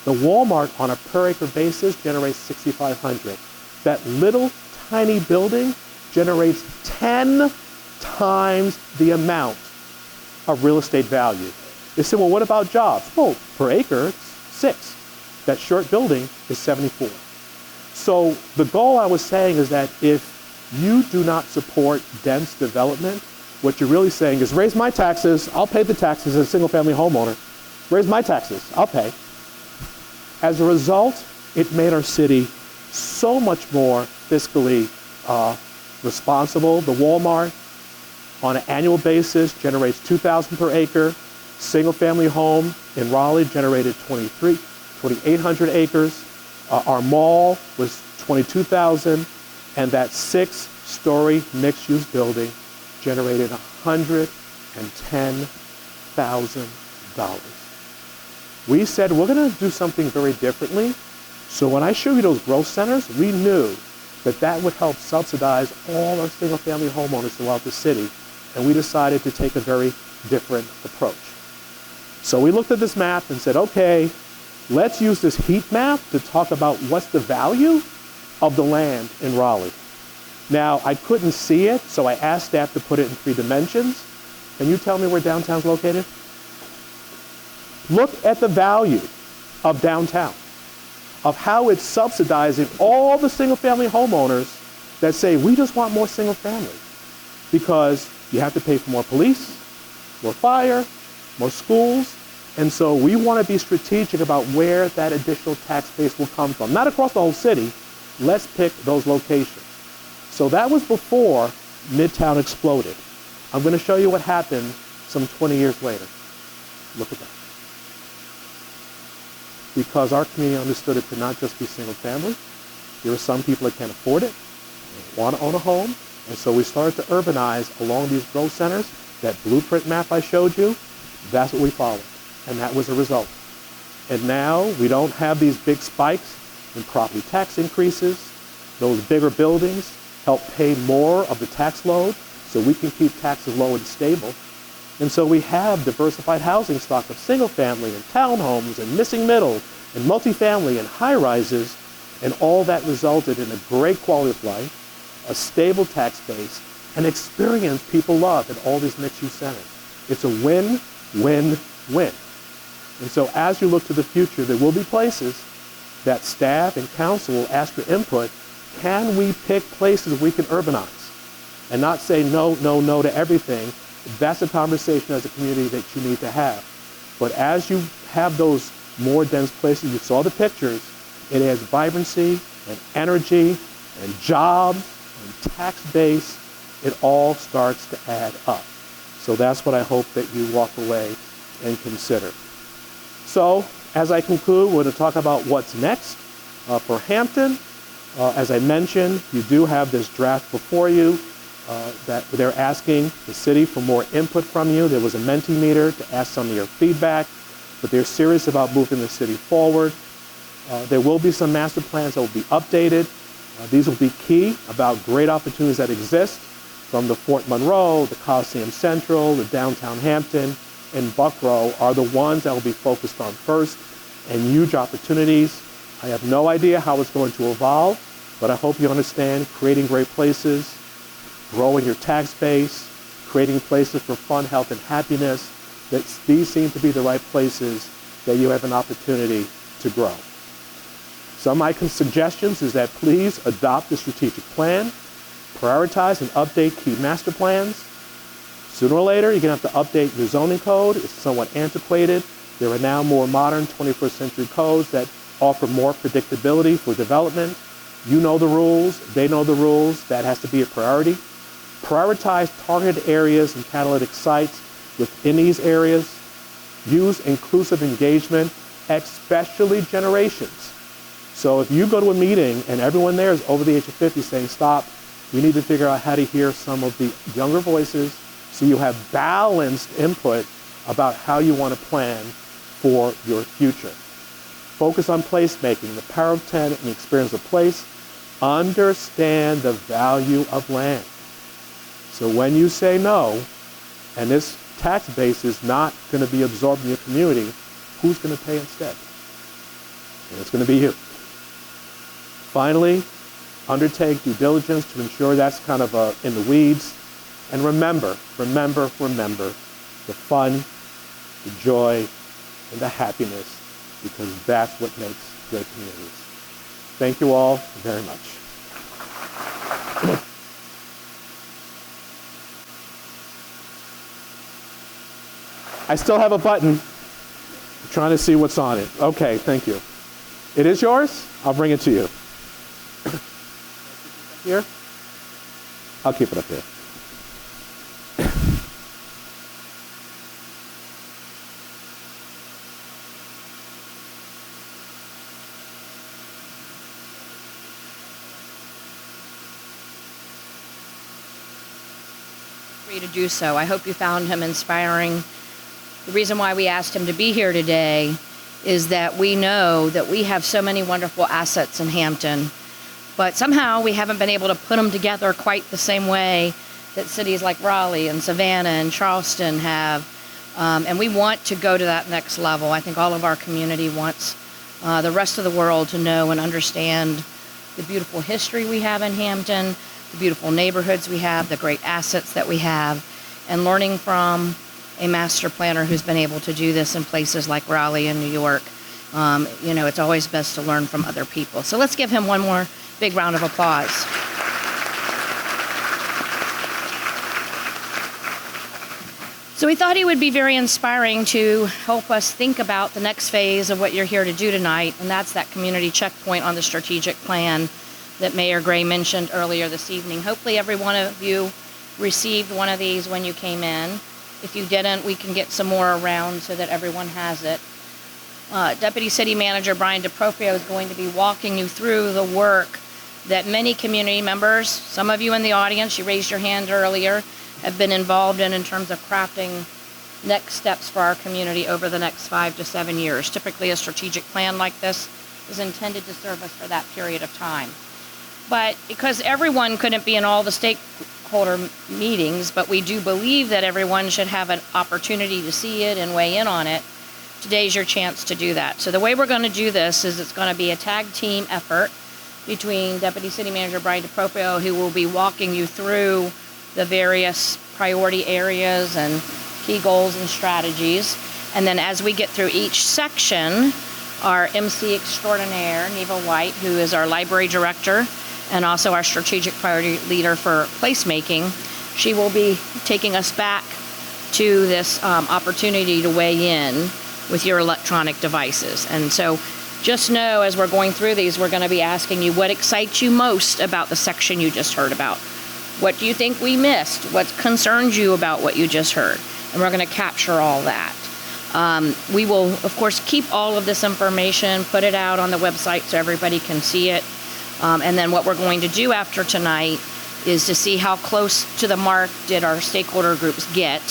The Walmart on a per acre basis generates $6,500. That little tiny building generates 10 times the amount of real estate value. They said, well, what about jobs? Well, per acre, it's 6. That short building is 74. So the goal I was saying is that if you do not support dense development, what you're really saying is raise my taxes, I'll pay the taxes as a single family homeowner. Raise my taxes, I'll pay. As a result, it made our city so much more fiscally responsible. The Walmart on an annual basis generates $2,000 per acre. Single family home in Raleigh generated 2,800 acres. Our mall was 22,000, and that 6-story mixed-use building generated $110,000. We said we're going to do something very differently. So when I show you those growth centers, we knew that that would help subsidize all our single-family homeowners throughout the city, and we decided to take a very different approach. So we looked at this map and said, okay, let's use this heat map to talk about what's the value of the land in Raleigh. Now, I couldn't see it, so I asked staff to put it in 3 dimensions. Can you tell me where downtown's located? Look at the value of downtown, of how it's subsidizing all the single-family homeowners that say, we just want more single-family, because you have to pay for more police, more fire, more schools, and so we want to be strategic about where that additional tax base will come from. Not across the whole city. Let's pick those locations. So that was before Midtown exploded. I'm going to show you what happened some 20 years later. Look at that. Because our community understood it to not just be single family. There are some people that can't afford it, want to own a home, and so we started to urbanize along these growth centers. That blueprint map I showed you, that's what we followed, and that was the result. And now we don't have these big spikes in property tax increases. Those bigger buildings help pay more of the tax load so we can keep taxes low and stable. And so we have diversified housing stock of single family and townhomes and missing middle and multifamily and high rises, and all that resulted in a great quality of life, a stable tax base, an experience people love in all these mixed-use centers. It's a win, win, win. And so as you look to the future, there will be places that staff and council will ask for input. Can we pick places we can urbanize and not say no, no, no to everything? That's a conversation as a community that you need to have. But as you have those more dense places, you saw the pictures, it has vibrancy and energy and jobs and tax base. It all starts to add up. So that's what I hope that you walk away and consider. So as I conclude, we're going to talk about what's next for Hampton. As I mentioned, you do have this draft before you that they're asking the city for more input from you. There was a Mentimeter to ask some of your feedback, but they're serious about moving the city forward. There will be some master plans that will be updated. These will be key about great opportunities that exist from the Fort Monroe, the Coliseum Central, the downtown Hampton, and Buckrow are the ones that will be focused on first, and huge opportunities. I have no idea how it's going to evolve, but I hope you understand creating great places, growing your tax base, creating places for fun, health, and happiness, that these seem to be the right places that you have an opportunity to grow. Some of my suggestions is that please adopt the strategic plan, prioritize and update key master plans. Sooner or later, you're going to have to update your zoning code. It's somewhat antiquated. There are now more modern 21st century codes that offer more predictability for development. You know the rules, they know the rules. That has to be a priority. Prioritize targeted areas and catalytic sites within these areas. Use inclusive engagement, especially generations. So if you go to a meeting and everyone there is over the age of 50 saying, stop, we need to figure out how to hear some of the younger voices so you have balanced input about how you want to plan for your future. Focus on placemaking, the power of 10 and the experience of place. Understand the value of land. So when you say no, and this tax base is not going to be absorbed in your community, who's going to pay instead? And it's going to be you. Finally, undertake due diligence to ensure that's kind of in the weeds. And remember the fun, the joy, and the happiness, because that's what makes great communities. Thank you all very much. I still have a button. I'm trying to see what's on it. Okay, thank you. It is yours? I'll bring it to you. Here? I'll keep it up here. Free to do so. I hope you found him inspiring. The reason why we asked him to be here today is that we know that we have so many wonderful assets in Hampton, but somehow we haven't been able to put them together quite the same way that cities like Raleigh and Savannah and Charleston have. And we want to go to that next level. I think all of our community wants the rest of the world to know and understand the beautiful history we have in Hampton, the beautiful neighborhoods we have, the great assets that we have, and learning from a master planner who's been able to do this in places like Raleigh and New York. It's always best to learn from other people. So let's give him one more big round of applause. So we thought he would be very inspiring to help us think about the next phase of what you're here to do tonight, and that's that community checkpoint on the strategic plan that Mayor Gray mentioned earlier this evening. Hopefully every one of you received one of these when you came in. If you didn't, we can get some more around so that everyone has it. Deputy City Manager Brian DeProprio is going to be walking you through the work that many community members, some of you in the audience, you raised your hand earlier, have been involved in terms of crafting next steps for our community over the next 5 to 7 years. Typically a strategic plan like this is intended to serve us for that period of time. But because everyone couldn't be in all the stakeholder meetings, but we do believe that everyone should have an opportunity to see it and weigh in on it, today's your chance to do that. So the way we're going to do this is it's going to be a tag team effort between Deputy City Manager Brian DeProprio, who will be walking you through the various priority areas and key goals and strategies. And then as we get through each section, our MC extraordinaire, Neva White, who is our library director and also our strategic priority leader for placemaking, she will be taking us back to this opportunity to weigh in with your electronic devices. And so just know as we're going through these, we're going to be asking you what excites you most about the section you just heard about. What do you think we missed? What concerns you about what you just heard? And we're going to capture all that. We will, of course, keep all of this information, put it out on the website so everybody can see it. And then what we're going to do after tonight is to see how close to the mark did our stakeholder groups get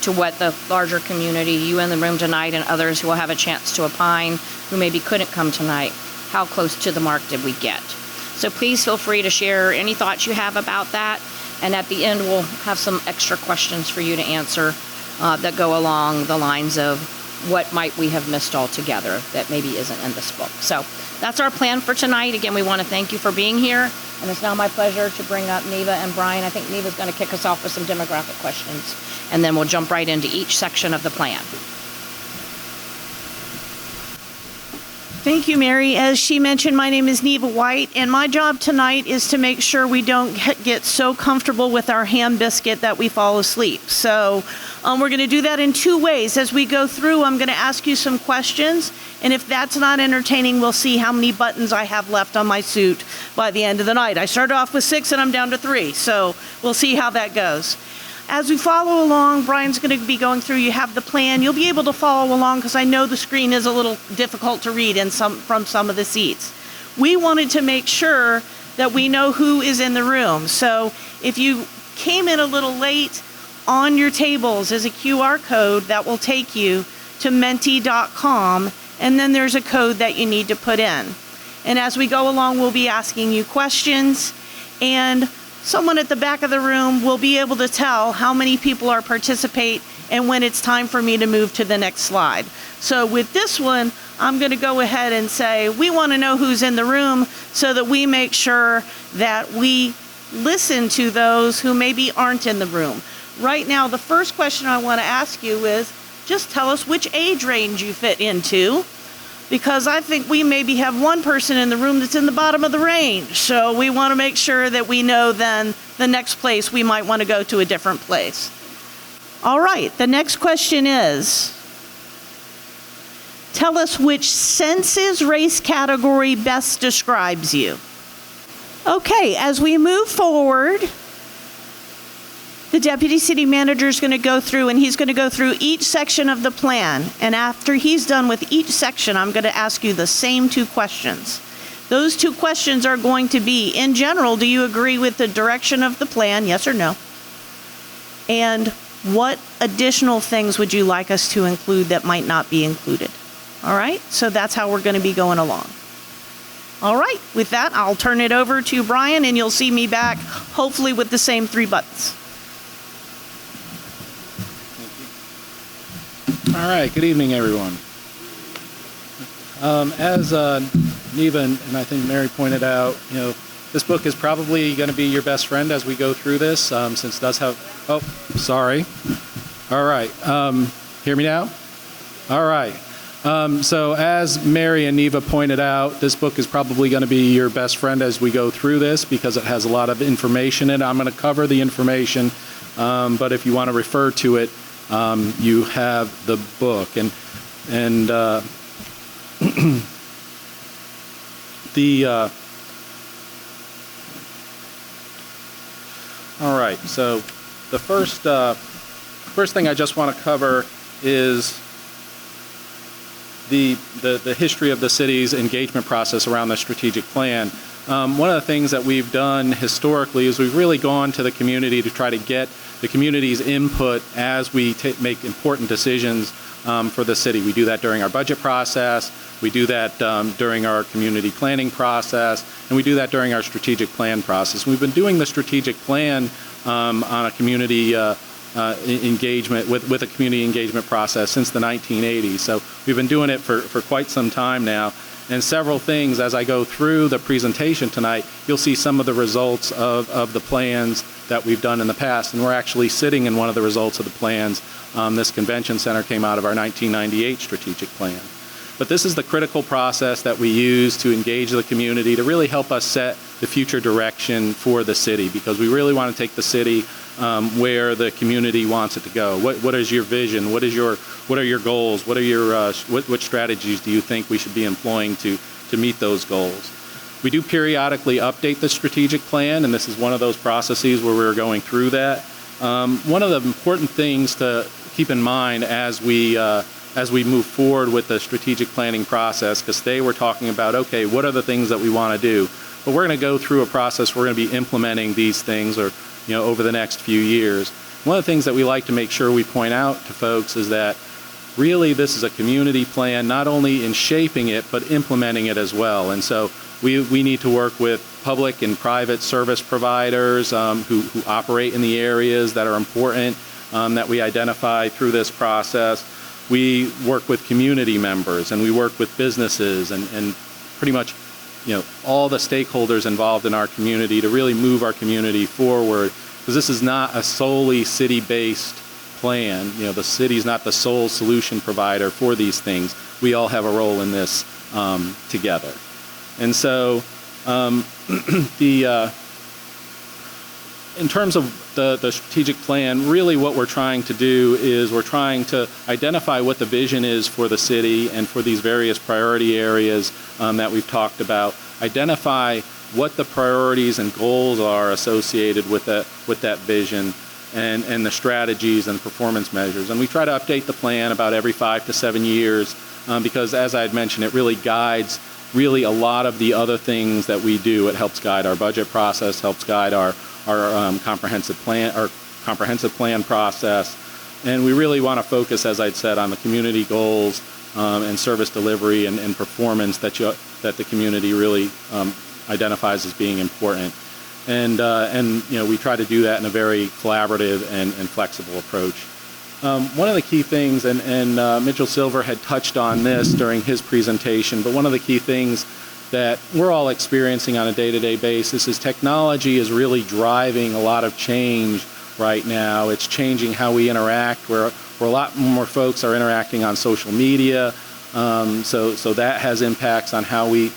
to what the larger community, you in the room tonight and others who will have a chance to opine, who maybe couldn't come tonight, how close to the mark did we get? So please feel free to share any thoughts you have about that. And at the end, we'll have some extra questions for you to answer that go along the lines of what might we have missed altogether that maybe isn't in this book. So that's our plan for tonight. Again, we want to thank you for being here. And it's now my pleasure to bring up Neva and Brian. I think Neva's going to kick us off with some demographic questions. And then we'll jump right into each section of the plan. Thank you, Mary. As she mentioned, my name is Neva White, and my job tonight is to make sure we don't get so comfortable with our ham biscuit that we fall asleep. So we're going to do that in 2 ways. As we go through, I'm going to ask you some questions, and if that's not entertaining, we'll see how many buttons I have left on my suit by the end of the night. I started off with 6 and I'm down to 3, so we'll see how that goes. As we follow along, Brian's going to be going through, you have the plan. You'll be able to follow along because I know the screen is a little difficult to read from some of the seats. We wanted to make sure that we know who is in the room. So if you came in a little late, on your tables is a QR code that will take you to menti.com, and then there's a code that you need to put in. And as we go along, we'll be asking you questions, and someone at the back of the room will be able to tell how many people are participate and when it's time for me to move to the next slide. So with this one, I'm going to go ahead and say we want to know who's in the room so that we make sure that we listen to those who maybe aren't in the room. Right now, the first question I want to ask you is just tell us which age range you fit into, because I think we maybe have one person in the room that's in the bottom of the range. So we want to make sure that we know then the next place we might want to go to a different place. All right, the next question is, tell us which census race category best describes you. Okay, as we move forward, the deputy city manager is going to go through, and he's going to go through each section of the plan. And after he's done with each section, I'm going to ask you the same 2 questions. Those 2 questions are going to be, in general, do you agree with the direction of the plan, yes or no? And what additional things would you like us to include that might not be included? All right, so that's how we're going to be going along. All right, with that, I'll turn it over to Brian, and you'll see me back, hopefully with the same 3 buttons. All right, good evening, everyone. As Neva and I think Mary pointed out, this book is probably going to be your best friend as we go through this, since it does have, oh, sorry. All right, hear me now? All right. So as Mary and Neva pointed out, this book is probably going to be your best friend as we go through this because it has a lot of information in it. I'm going to cover the information, but if you want to refer to it, you have the book. And all right, so the first thing I just want to cover is the history of the city's engagement process around the strategic plan. One of the things that we've done historically is we've really gone to the community to try to get the community's input as we make important decisions for the city. We do that during our budget process, we do that during our community planning process, and we do that during our strategic plan process. We've been doing the strategic plan on a community engagement with a community engagement process since the 1980s. So we've been doing it for quite some time now. And several things, as I go through the presentation tonight, you'll see some of the results of the plans that we've done in the past. And we're actually sitting in one of the results of the plans. This convention center came out of our 1998 strategic plan. But this is the critical process that we use to engage the community to really help us set the future direction for the city, because we really want to take the city where the community wants it to go. What is your vision? What are your goals? What strategies do you think we should be employing to meet those goals? We do periodically update the strategic plan, and this is one of those processes where we're going through that. One of the important things to keep in mind as we move forward with the strategic planning process, because today we're talking about, okay, what are the things that we want to do? But we're going to go through a process, we're going to be implementing these things over the next few years. One of the things that we like to make sure we point out to folks is that really this is a community plan, not only in shaping it, but implementing it as well. And so we need to work with public and private service providers who operate in the areas that are important that we identify through this process. We work with community members, and we work with businesses and pretty much all the stakeholders involved in our community to really move our community forward, because this is not a solely city-based plan. The city's not the sole solution provider for these things. We all have a role in this together. And so in terms of the strategic plan, really what we're trying to do is we're trying to identify what the vision is for the city and for these various priority areas that we've talked about, identify what the priorities and goals are associated with that vision, and the strategies and performance measures. And we try to update the plan about every 5 to 7 years because, as I had mentioned, it really guides really a lot of the other things that we do. It helps guide our budget process, helps guide our comprehensive plan process, and we really want to focus, as I'd said, on the community goals and service delivery and performance that the community really identifies as being important. And we try to do that in a very collaborative and flexible approach. One of the key things, and Mitchell Silver had touched on this during his presentation, but one of the key things that we're all experiencing on a day-to-day basis is technology is really driving a lot of change right now. It's changing how we interact, where a lot more folks are interacting on social media, so that has impacts on how we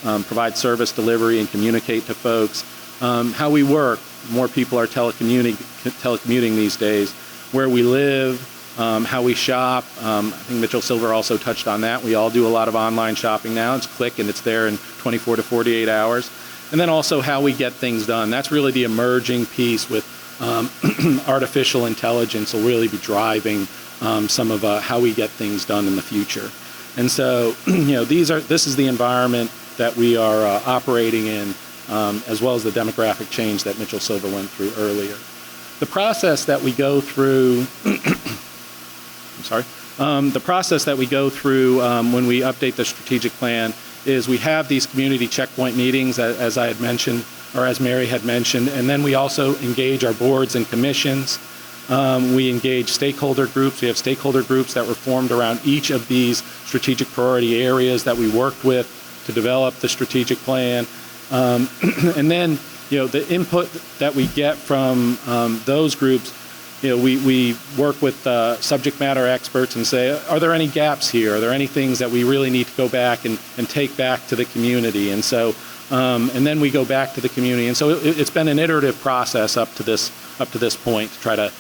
provide service delivery and communicate to folks. How we work, more people are telecommuting these days. Where we live, how we shop. I think Mitchell Silver also touched on that. We all do a lot of online shopping now. It's click and it's there in 24 to 48 hours. And then also how we get things done. That's really the emerging piece with artificial intelligence will really be driving some of how we get things done in the future. And so, this is the environment that we are operating in, as well as the demographic change that Mitchell Silver went through earlier. The process that we go through, the process that we go through when we update the strategic plan is we have these community checkpoint meetings, as I had mentioned, or as Mary had mentioned, and then we also engage our boards and commissions. We engage stakeholder groups. We have stakeholder groups that were formed around each of these strategic priority areas that we worked with to develop the strategic plan. And then, the input that we get from those groups, we work with subject matter experts and say, are there any gaps here? Are there any things that we really need to go back and take back to the community? And so, and then we go back to the community. And so it's been an iterative process up to this point to try to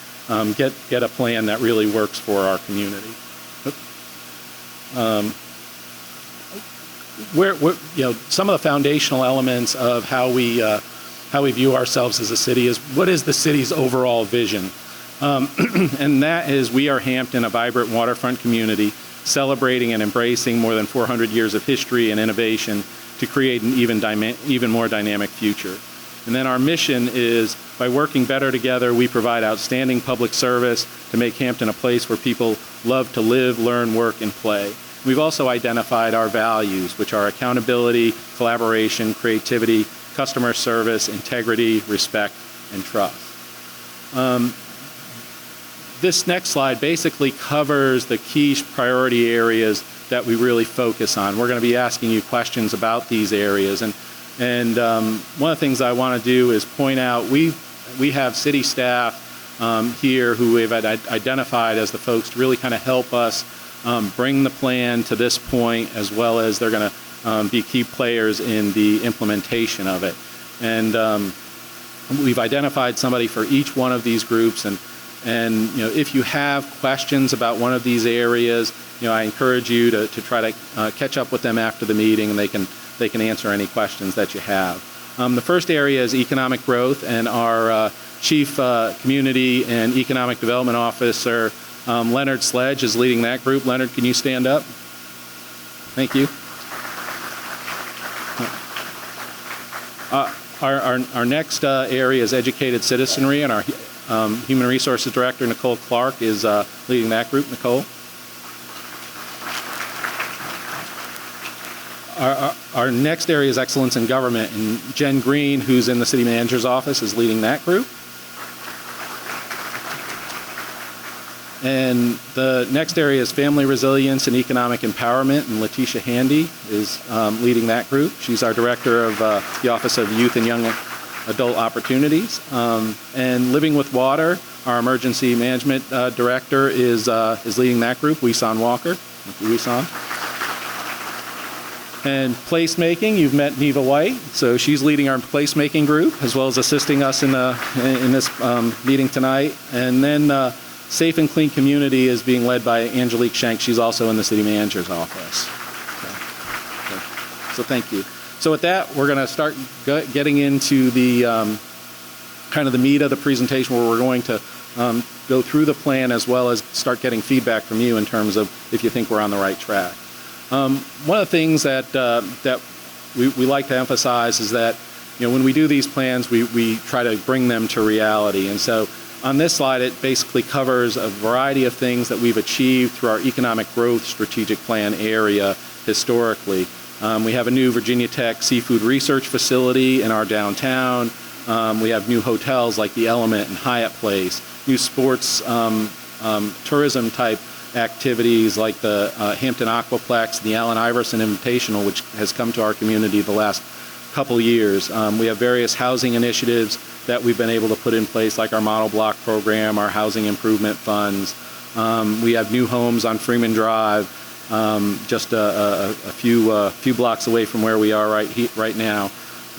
get a plan that really works for our community. Some of the foundational elements of how we view ourselves as a city is, what is the city's overall vision? And that is, we are Hampton, a vibrant waterfront community, celebrating and embracing more than 400 years of history and innovation to create an even more dynamic future. And then our mission is, by working better together, we provide outstanding public service to make Hampton a place where people love to live, learn, work, and play. We've also identified our values, which are accountability, collaboration, creativity, customer service, integrity, respect, and trust. This next slide basically covers the key priority areas that we really focus on. We're going to be asking you questions about these areas. And one of the things I want to do is point out, we have city staff here who we've identified as the folks to really kind of help us bring the plan to this point, as well as they're going to be key players in the implementation of it. And we've identified somebody for each one of these groups. And if you have questions about one of these areas, I encourage you to try to catch up with them after the meeting, and they can answer any questions that you have. The first area is economic growth, and our Chief Community and Economic Development Officer, Leonard Sledge, is leading that group. Leonard, can you stand up? Thank you. Our next area is educated citizenry, and our Human Resources Director, Nicole Clark, is leading that group. Nicole? Our next area is excellence in government, and Jen Green, who's in the city manager's office, is leading that group. And the next area is family resilience and economic empowerment, and Letitia Handy is leading that group. She's our director of the Office of Youth and Young Adult Opportunities. And living with water, our emergency management director is leading that group, Weeson Walker. Thank you, Weeson. And placemaking, you've met Neva White, so she's leading our placemaking group, as well as assisting us in this meeting tonight. And then Safe and Clean Community is being led by Angelique Schenk. She's also in the city manager's office. Okay. So thank you. So with that, we're going to start getting into the kind of the meat of the presentation, where we're going to go through the plan, as well as start getting feedback from you in terms of if you think we're on the right track. One of the things that we like to emphasize is that when we do these plans, we try to bring them to reality. And so on this slide, it basically covers a variety of things that we've achieved through our economic growth strategic plan area historically. We have a new Virginia Tech seafood research facility in our downtown. We have new hotels like the Element and Hyatt Place, new sports tourism type activities like the Hampton Aquaplex, the Allen Iverson Invitational, which has come to our community the last couple years. We have various housing initiatives that we've been able to put in place, like our model block program, our housing improvement funds. We have new homes on Freeman Drive, just a few blocks away from where we are right now.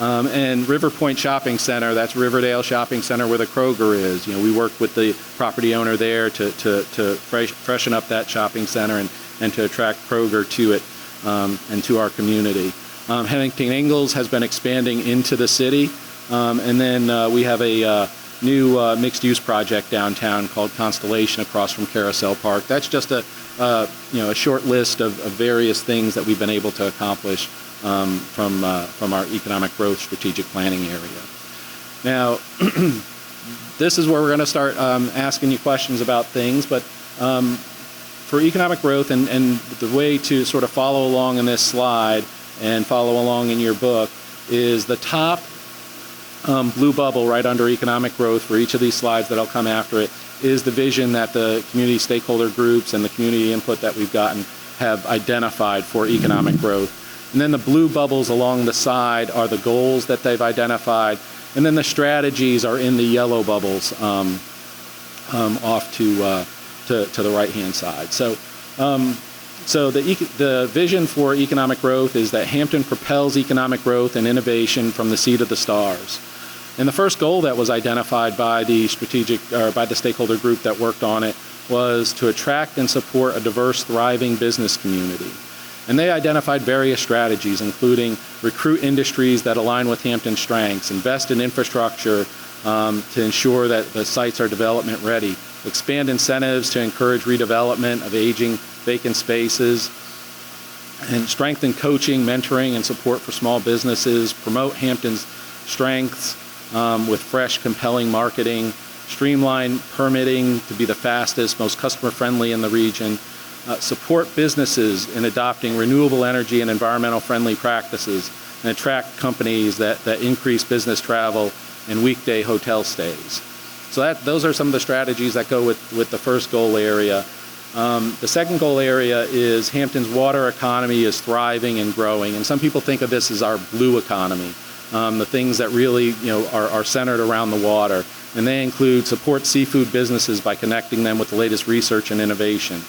And River Point Shopping Center, that's Riverdale Shopping Center where the Kroger is. You know, we work with the property owner there to freshen up that shopping center and to attract Kroger to it and to our community. Huntington Ingalls has been expanding into the city, and then we have a new mixed-use project downtown called Constellation across from Carousel Park. That's just a short list of various things that we've been able to accomplish from our economic growth strategic planning area. Now, this is where we're going to start asking you questions about things, but for economic growth and the way to sort of follow along in this slide and follow along in your book is the top blue bubble right under economic growth for each of these slides that'll come after it is the vision that the community stakeholder groups and the community input that we've gotten have identified for economic growth. And then the blue bubbles along the side are the goals that they've identified. And then the strategies are in the yellow bubbles off to the right-hand side. So the vision for economic growth is that Hampton propels economic growth and innovation from the sea to the stars. And the first goal that was identified by the stakeholder group that worked on it was to attract and support a diverse, thriving business community. And they identified various strategies, including recruit industries that align with Hampton's strengths, invest in infrastructure to ensure that the sites are development ready, expand incentives to encourage redevelopment of aging vacant spaces, and strengthen coaching, mentoring, and support for small businesses, promote Hampton's strengths with fresh, compelling marketing, streamline permitting to be the fastest, most customer-friendly in the region, support businesses in adopting renewable energy and environmental friendly practices, and attract companies that increase business travel and weekday hotel stays. So those are some of the strategies that go with the first goal area. The second goal area is Hampton's water economy is thriving and growing, and some people think of this as our blue economy, the things that really are centered around the water, and they include support seafood businesses by connecting them with the latest research and innovation,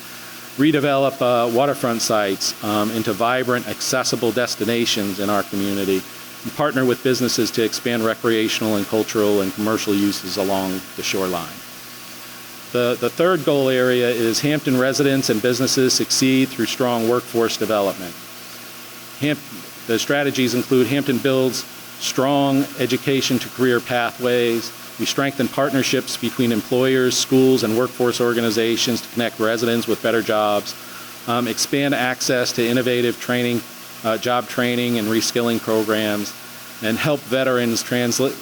redevelop waterfront sites into vibrant, accessible destinations in our community, and partner with businesses to expand recreational and cultural and commercial uses along the shoreline. The third goal area is Hampton residents and businesses succeed through strong workforce development. The strategies include Hampton builds strong education to career pathways. We strengthen partnerships between employers, schools, and workforce organizations to connect residents with better jobs, expand access to innovative training, job training and reskilling programs, and help veterans translate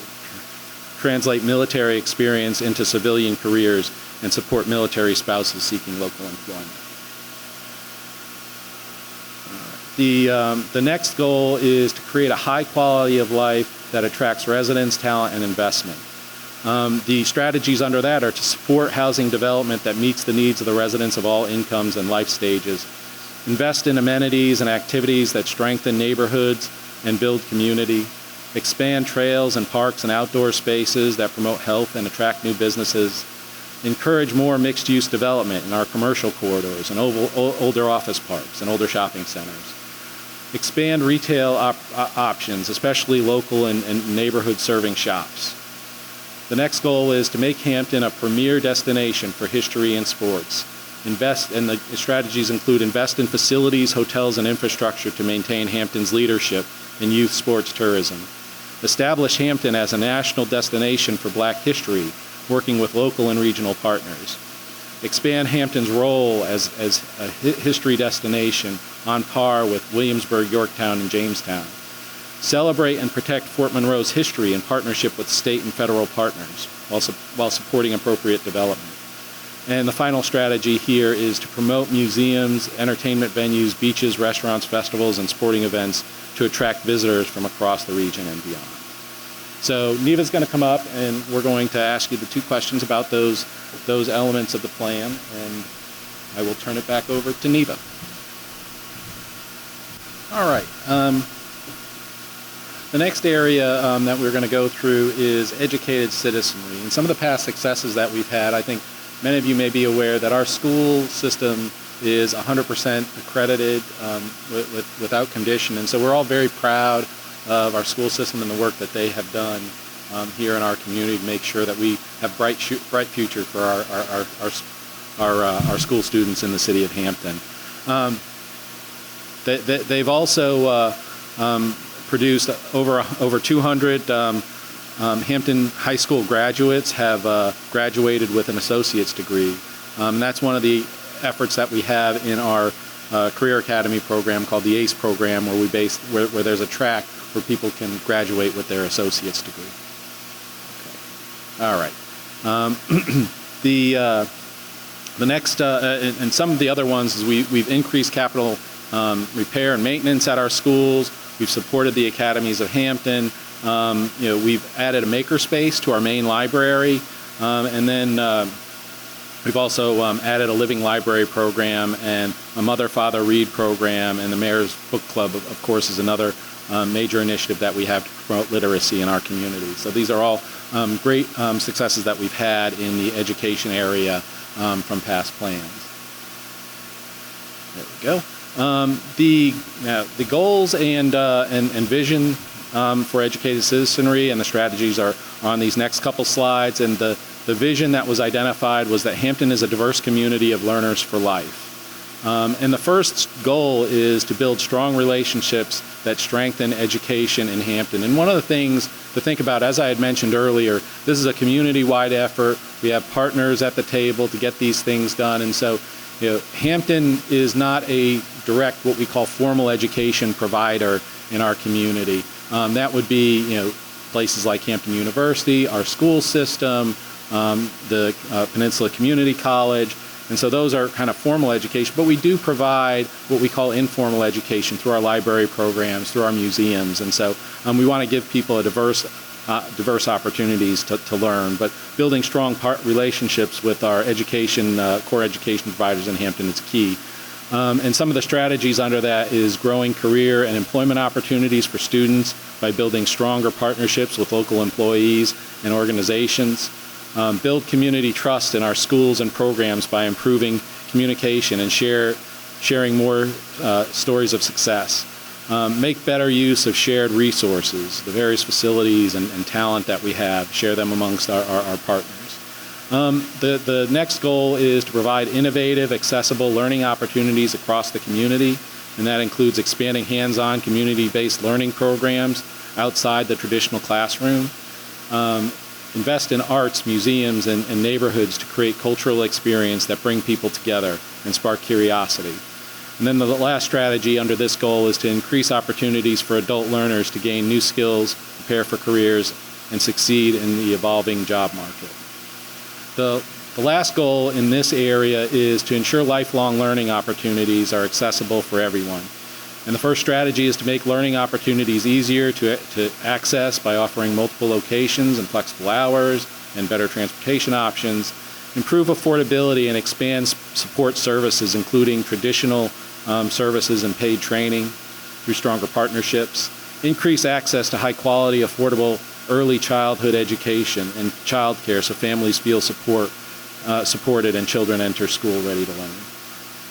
military experience into civilian careers and support military spouses seeking local employment. The next goal is to create a high quality of life that attracts residents, talent, and investment. The strategies under that are to support housing development that meets the needs of the residents of all incomes and life stages, invest in amenities and activities that strengthen neighborhoods and build community, expand trails and parks and outdoor spaces that promote health and attract new businesses, encourage more mixed-use development in our commercial corridors and older office parks and older shopping centers, expand retail options, especially local and neighborhood-serving shops. The next goal is to make Hampton a premier destination for history and sports. And the strategies include invest in facilities, hotels, and infrastructure to maintain Hampton's leadership in youth sports tourism. Establish Hampton as a national destination for Black history, working with local and regional partners. Expand Hampton's role as a history destination on par with Williamsburg, Yorktown, and Jamestown. Celebrate and protect Fort Monroe's history in partnership with state and federal partners while supporting appropriate development. And the final strategy here is to promote museums, entertainment venues, beaches, restaurants, festivals, and sporting events to attract visitors from across the region and beyond. So Neva's going to come up, and we're going to ask you the 2 questions about those elements of the plan, and I will turn it back over to Neva. All right. The next area that we're going to go through is educated citizenry. And some of the past successes that we've had, I think many of you may be aware that our school system is 100% accredited without condition. And so we're all very proud of our school system and the work that they have done here in our community to make sure that we have bright future for our school students in the city of Hampton. They've also produced over 200 Hampton High School graduates have graduated with an associate's degree. That's one of the efforts that we have in our Career Academy program called the ACE program, where there's a track where people can graduate with their associate's degree. Okay. All right. The next and some of the other ones is we've increased capital repair and maintenance at our schools. We've supported the academies of Hampton. We've added a makerspace to our main library, and then we've also added a living library program and a mother-father read program, and the Mayor's Book Club, of course, is another major initiative that we have to promote literacy in our community. So these are all great successes that we've had in the education area from past plans. There we go. The goals and vision for educated citizenry and the strategies are on these next couple slides. And the vision that was identified was that Hampton is a diverse community of learners for life. And the first goal is to build strong relationships that strengthen education in Hampton. And one of the things to think about, as I had mentioned earlier, this is a community-wide effort. We have partners at the table to get these things done. And so, Hampton is not a direct, what we call formal education provider in our community. That would be, places like Hampton University, our school system, the Peninsula Community College. And so those are kind of formal education, but we do provide what we call informal education through our library programs, through our museums. And so we want to give people a diverse opportunities to learn, but building strong relationships with our core education providers in Hampton is key. And some of the strategies under that is growing career and employment opportunities for students by building stronger partnerships with local employees and organizations. Build community trust in our schools and programs by improving communication and sharing more stories of success. Make better use of shared resources, the various facilities and talent that we have, share them amongst our partners. The next goal is to provide innovative, accessible learning opportunities across the community, and that includes expanding hands-on community-based learning programs outside the traditional classroom. Invest in arts, museums, and neighborhoods to create cultural experience that bring people together and spark curiosity. And then the last strategy under this goal is to increase opportunities for adult learners to gain new skills, prepare for careers, and succeed in the evolving job market. The last goal in this area is to ensure lifelong learning opportunities are accessible for everyone. And the first strategy is to make learning opportunities easier to access by offering multiple locations and flexible hours and better transportation options, improve affordability and expand support services, including traditional services and paid training through stronger partnerships, increase access to high-quality, affordable early childhood education and childcare so families feel supported and children enter school ready to learn.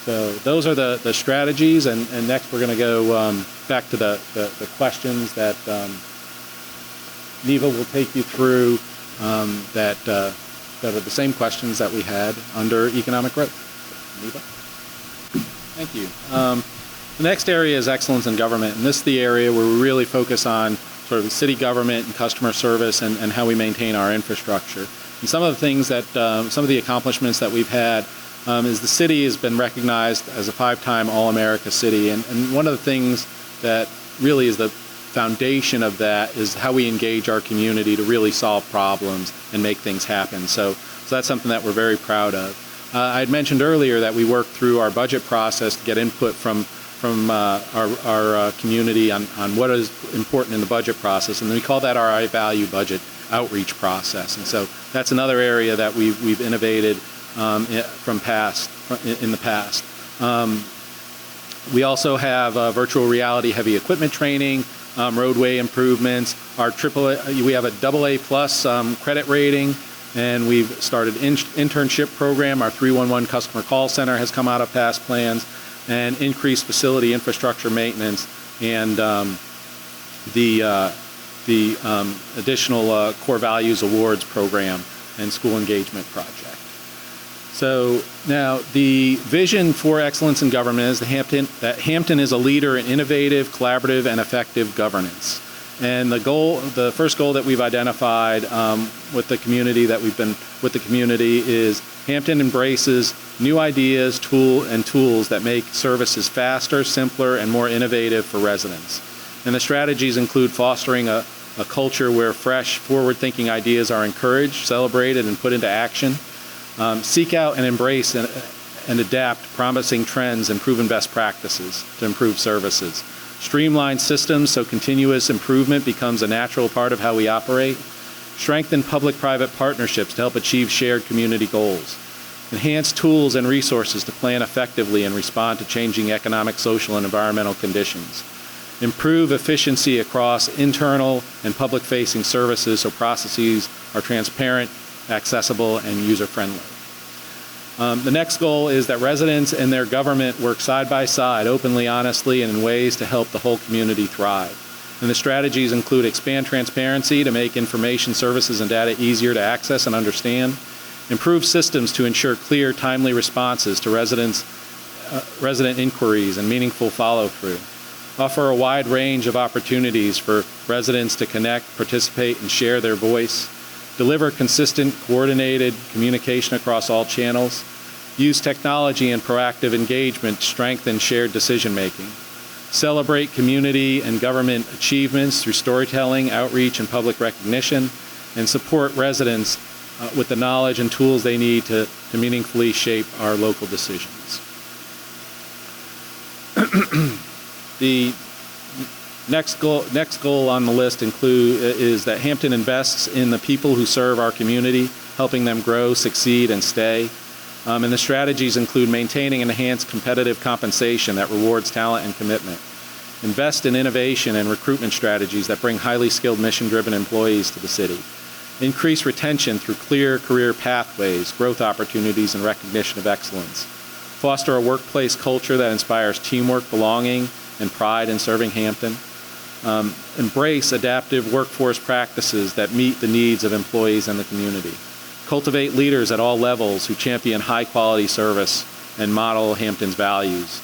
So those are the strategies, and next we're going to go back to the questions that Neva will take you through that are the same questions that we had under economic growth. Neva? Thank you. The next area is excellence in government, and this is the area where we really focus on sort of city government and customer service and how we maintain our infrastructure. And some of the things that, some of the accomplishments that we've had is the city has been recognized as a 5-time All-America city, and one of the things that really is the foundation of that is how we engage our community to really solve problems and make things happen. So that's something that we're very proud of. I had mentioned earlier that we worked through our budget process to get input from our community on what is important in the budget process, and we call that our I Value budget outreach process. And so that's another area that we've innovated in the past. We also have virtual reality heavy equipment training, roadway improvements. We have a AA plus credit rating, and we've started internship program. Our 311 customer call center has come out of past plans, and increased facility infrastructure maintenance, and the additional core values awards program and school engagement project. So now the vision for excellence in government is that Hampton is a leader in innovative, collaborative, and effective governance. And the first goal that we've identified with the community is Hampton embraces new ideas, tools that make services faster, simpler, and more innovative for residents. And the strategies include fostering a culture where fresh, forward-thinking ideas are encouraged, celebrated, and put into action. Seek out and embrace and adapt promising trends and proven best practices to improve services. Streamline systems so continuous improvement becomes a natural part of how we operate. Strengthen public-private partnerships to help achieve shared community goals. Enhance tools and resources to plan effectively and respond to changing economic, social, and environmental conditions. Improve efficiency across internal and public-facing services so processes are transparent, accessible, and user-friendly. The next goal is that residents and their government work side by side, openly, honestly, and in ways to help the whole community thrive. And the strategies include expand transparency to make information services and data easier to access and understand, improve systems to ensure clear, timely responses to resident inquiries and meaningful follow-through, offer a wide range of opportunities for residents to connect, participate, and share their voice, deliver consistent, coordinated communication across all channels, use technology and proactive engagement to strengthen shared decision-making, celebrate community and government achievements through storytelling, outreach, and public recognition, and support residents with the knowledge and tools they need to meaningfully shape our local decisions. The next goal on the list is that Hampton invests in the people who serve our community, helping them grow, succeed, and stay. And the strategies include maintaining and enhanced competitive compensation that rewards talent and commitment. Invest in innovation and recruitment strategies that bring highly skilled, mission-driven employees to the city. Increase retention through clear career pathways, growth opportunities, and recognition of excellence. Foster a workplace culture that inspires teamwork, belonging, and pride in serving Hampton. Embrace adaptive workforce practices that meet the needs of employees and the community. Cultivate leaders at all levels who champion high-quality service and model Hampton's values.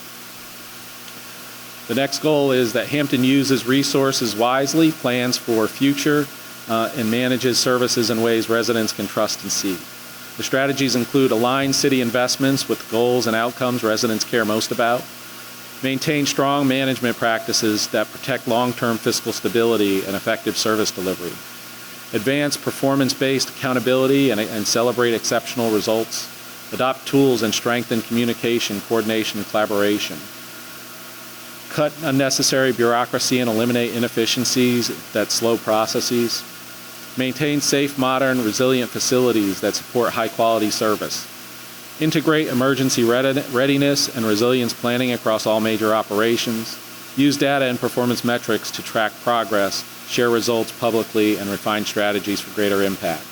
The next goal is that Hampton uses resources wisely, plans for future, and manages services in ways residents can trust and see. The strategies include align city investments with goals and outcomes residents care most about, maintain strong management practices that protect long-term fiscal stability and effective service delivery, advance performance-based accountability and celebrate exceptional results, adopt tools and strengthen communication, coordination, and collaboration, cut unnecessary bureaucracy and eliminate inefficiencies that slow processes, maintain safe, modern, resilient facilities that support high-quality service, integrate emergency readiness and resilience planning across all major operations, use data and performance metrics to track progress, share results publicly, and refine strategies for greater impact,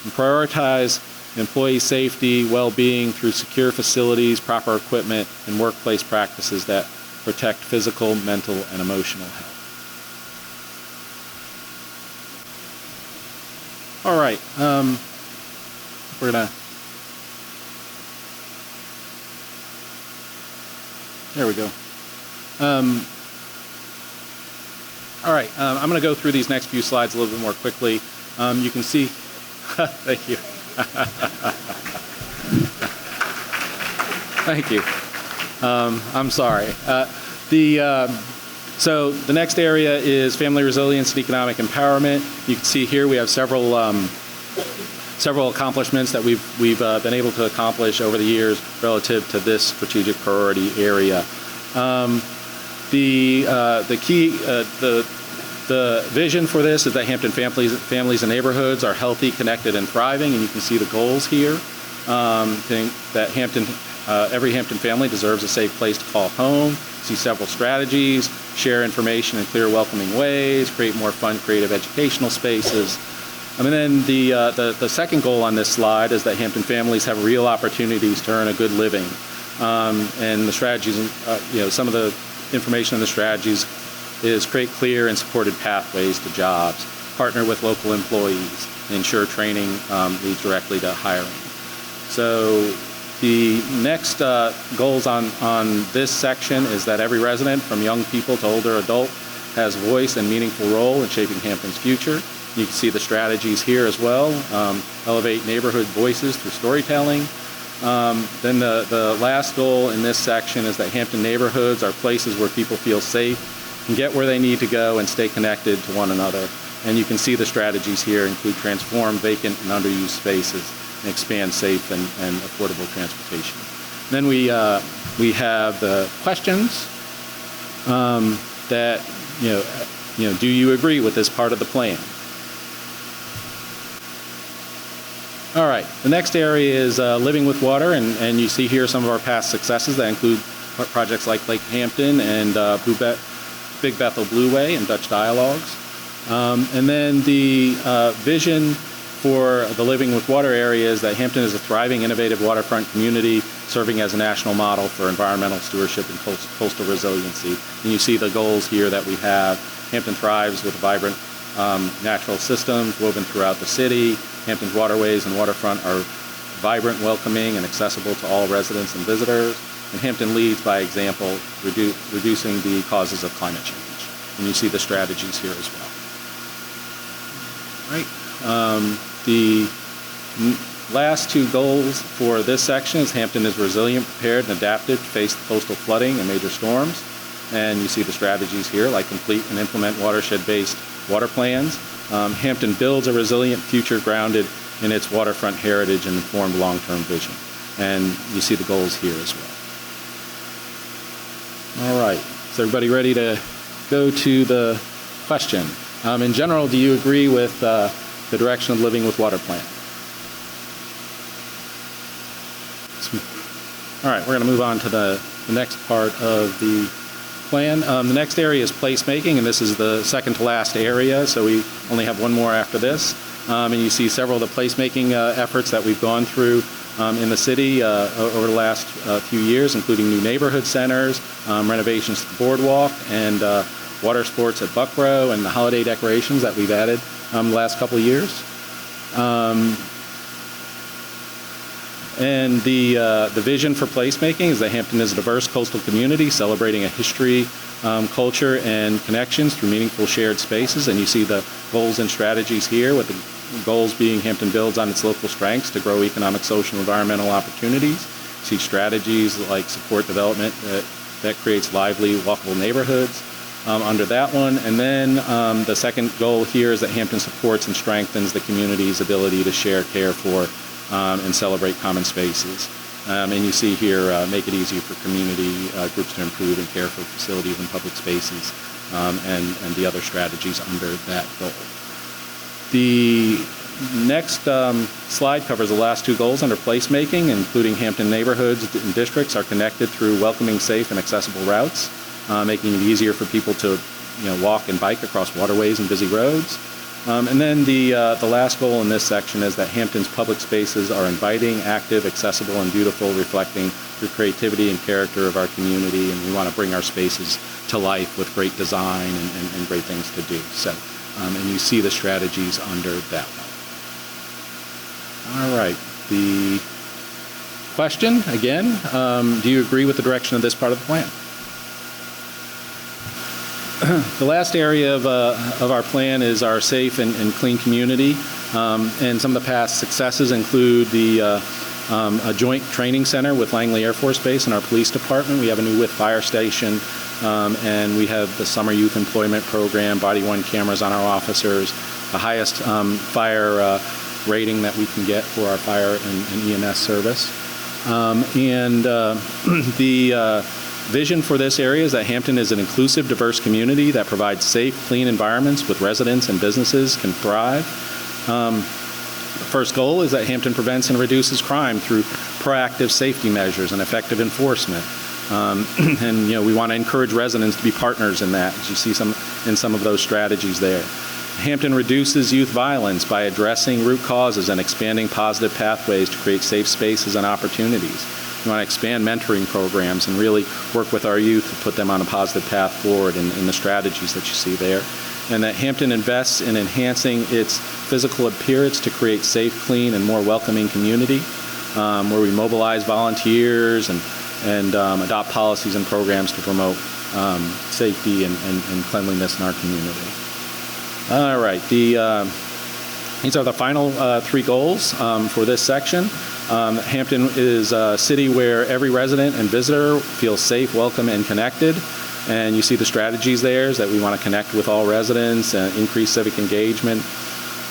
and prioritize employee safety, well-being through secure facilities, proper equipment, and workplace practices that protect physical, mental, and emotional health. All right, we're gonna, there we go. All right, I'm gonna go through these next few slides a little bit more quickly. You can see, thank you. Thank you. I'm sorry. So the next area is family resilience and economic empowerment. You can see here we have several several accomplishments that we've been able to accomplish over the years relative to this strategic priority area. The vision for this is that Hampton families and neighborhoods are healthy, connected, and thriving, and you can see the goals here. That every Hampton family deserves a safe place to call home. See several strategies: share information in clear, welcoming ways, create more fun, creative educational spaces. And then the second goal on this slide is that Hampton families have real opportunities to earn a good living. And the strategies, some of the information in the strategies is create clear and supported pathways to jobs, partner with local employees, and ensure training leads directly to hiring. So the next goals on this section is that every resident, from young people to older adult, has a voice and meaningful role in shaping Hampton's future. You can see the strategies here as well. Elevate neighborhood voices through storytelling. Then the last goal in this section is that Hampton neighborhoods are places where people feel safe, can get where they need to go, and stay connected to one another. And you can see the strategies here include transform vacant and underused spaces and expand safe and affordable transportation. Then we have the questions that, do you agree with this part of the plan? All right, the next area is living with water, and you see here some of our past successes that include projects like Lake Hampton and Big Bethel Blueway and Dutch Dialogues. And then the vision for the Living with Water area is that Hampton is a thriving, innovative waterfront community serving as a national model for environmental stewardship and coastal resiliency. And you see the goals here that we have. Hampton thrives with vibrant natural systems woven throughout the city. Hampton's waterways and waterfront are vibrant, welcoming, and accessible to all residents and visitors. And Hampton leads by example, reducing the causes of climate change. And you see the strategies here as well. Right. The last two goals for this section is Hampton is resilient, prepared, and adapted to face coastal flooding and major storms. And you see the strategies here, like complete and implement watershed-based water plans. Hampton builds a resilient future grounded in its waterfront heritage and informed long-term vision. And you see the goals here as well. All right, is everybody ready to go to the question? In general, do you agree with the direction of Living with Water plan? All right, we're going to move on to the next part of the plan. The next area is placemaking, and this is the second to last area, so we only have one more after this. And you see several of the placemaking efforts that we've gone through in the city over the last few years, including new neighborhood centers, renovations to the boardwalk, and water sports at Buckrow, and the holiday decorations that we've added the last couple of years. And the vision for placemaking is that Hampton is a diverse coastal community celebrating a history, culture, and connections through meaningful shared spaces. And you see the goals and strategies here, with the goals being Hampton builds on its local strengths to grow economic, social, and environmental opportunities. You see strategies like support development that creates lively, walkable neighborhoods under that one. And then the second goal here is that Hampton supports and strengthens the community's ability to share, care for, and celebrate common spaces. And you see here, make it easier for community groups to improve and care for facilities and public spaces, and the other strategies under that goal. The next slide covers the last two goals under placemaking, including Hampton neighborhoods and districts are connected through welcoming, safe, and accessible routes, making it easier for people to walk and bike across waterways and busy roads. And then the last goal in this section is that Hampton's public spaces are inviting, active, accessible, and beautiful, reflecting the creativity and character of our community, and we want to bring our spaces to life with great design and great things to do. So, and you see the strategies under that one. All right, the question, again, do you agree with the direction of this part of the plan? The last area of our plan is our safe and clean community, and some of the past successes include a joint training center with Langley Air Force Base and our police department. We have a new WIT fire station, and we have the summer youth employment program, body-worn cameras on our officers, the highest fire rating that we can get for our fire and EMS service. The vision for this area is that Hampton is an inclusive, diverse community that provides safe, clean environments with residents and businesses can thrive. The first goal is that Hampton prevents and reduces crime through proactive safety measures and effective enforcement. We want to encourage residents to be partners in that, as you see in some of those strategies there. Hampton reduces youth violence by addressing root causes and expanding positive pathways to create safe spaces and opportunities. We want to expand mentoring programs and really work with our youth to put them on a positive path forward in the strategies that you see there. And that Hampton invests in enhancing its physical appearance to create safe, clean, and more welcoming community, where we mobilize volunteers and adopt policies and programs to promote safety and cleanliness in our community. All right, these are the final 3 goals for this section. Hampton is a city where every resident and visitor feels safe, welcome, and connected. And you see the strategies there is that we want to connect with all residents and increase civic engagement.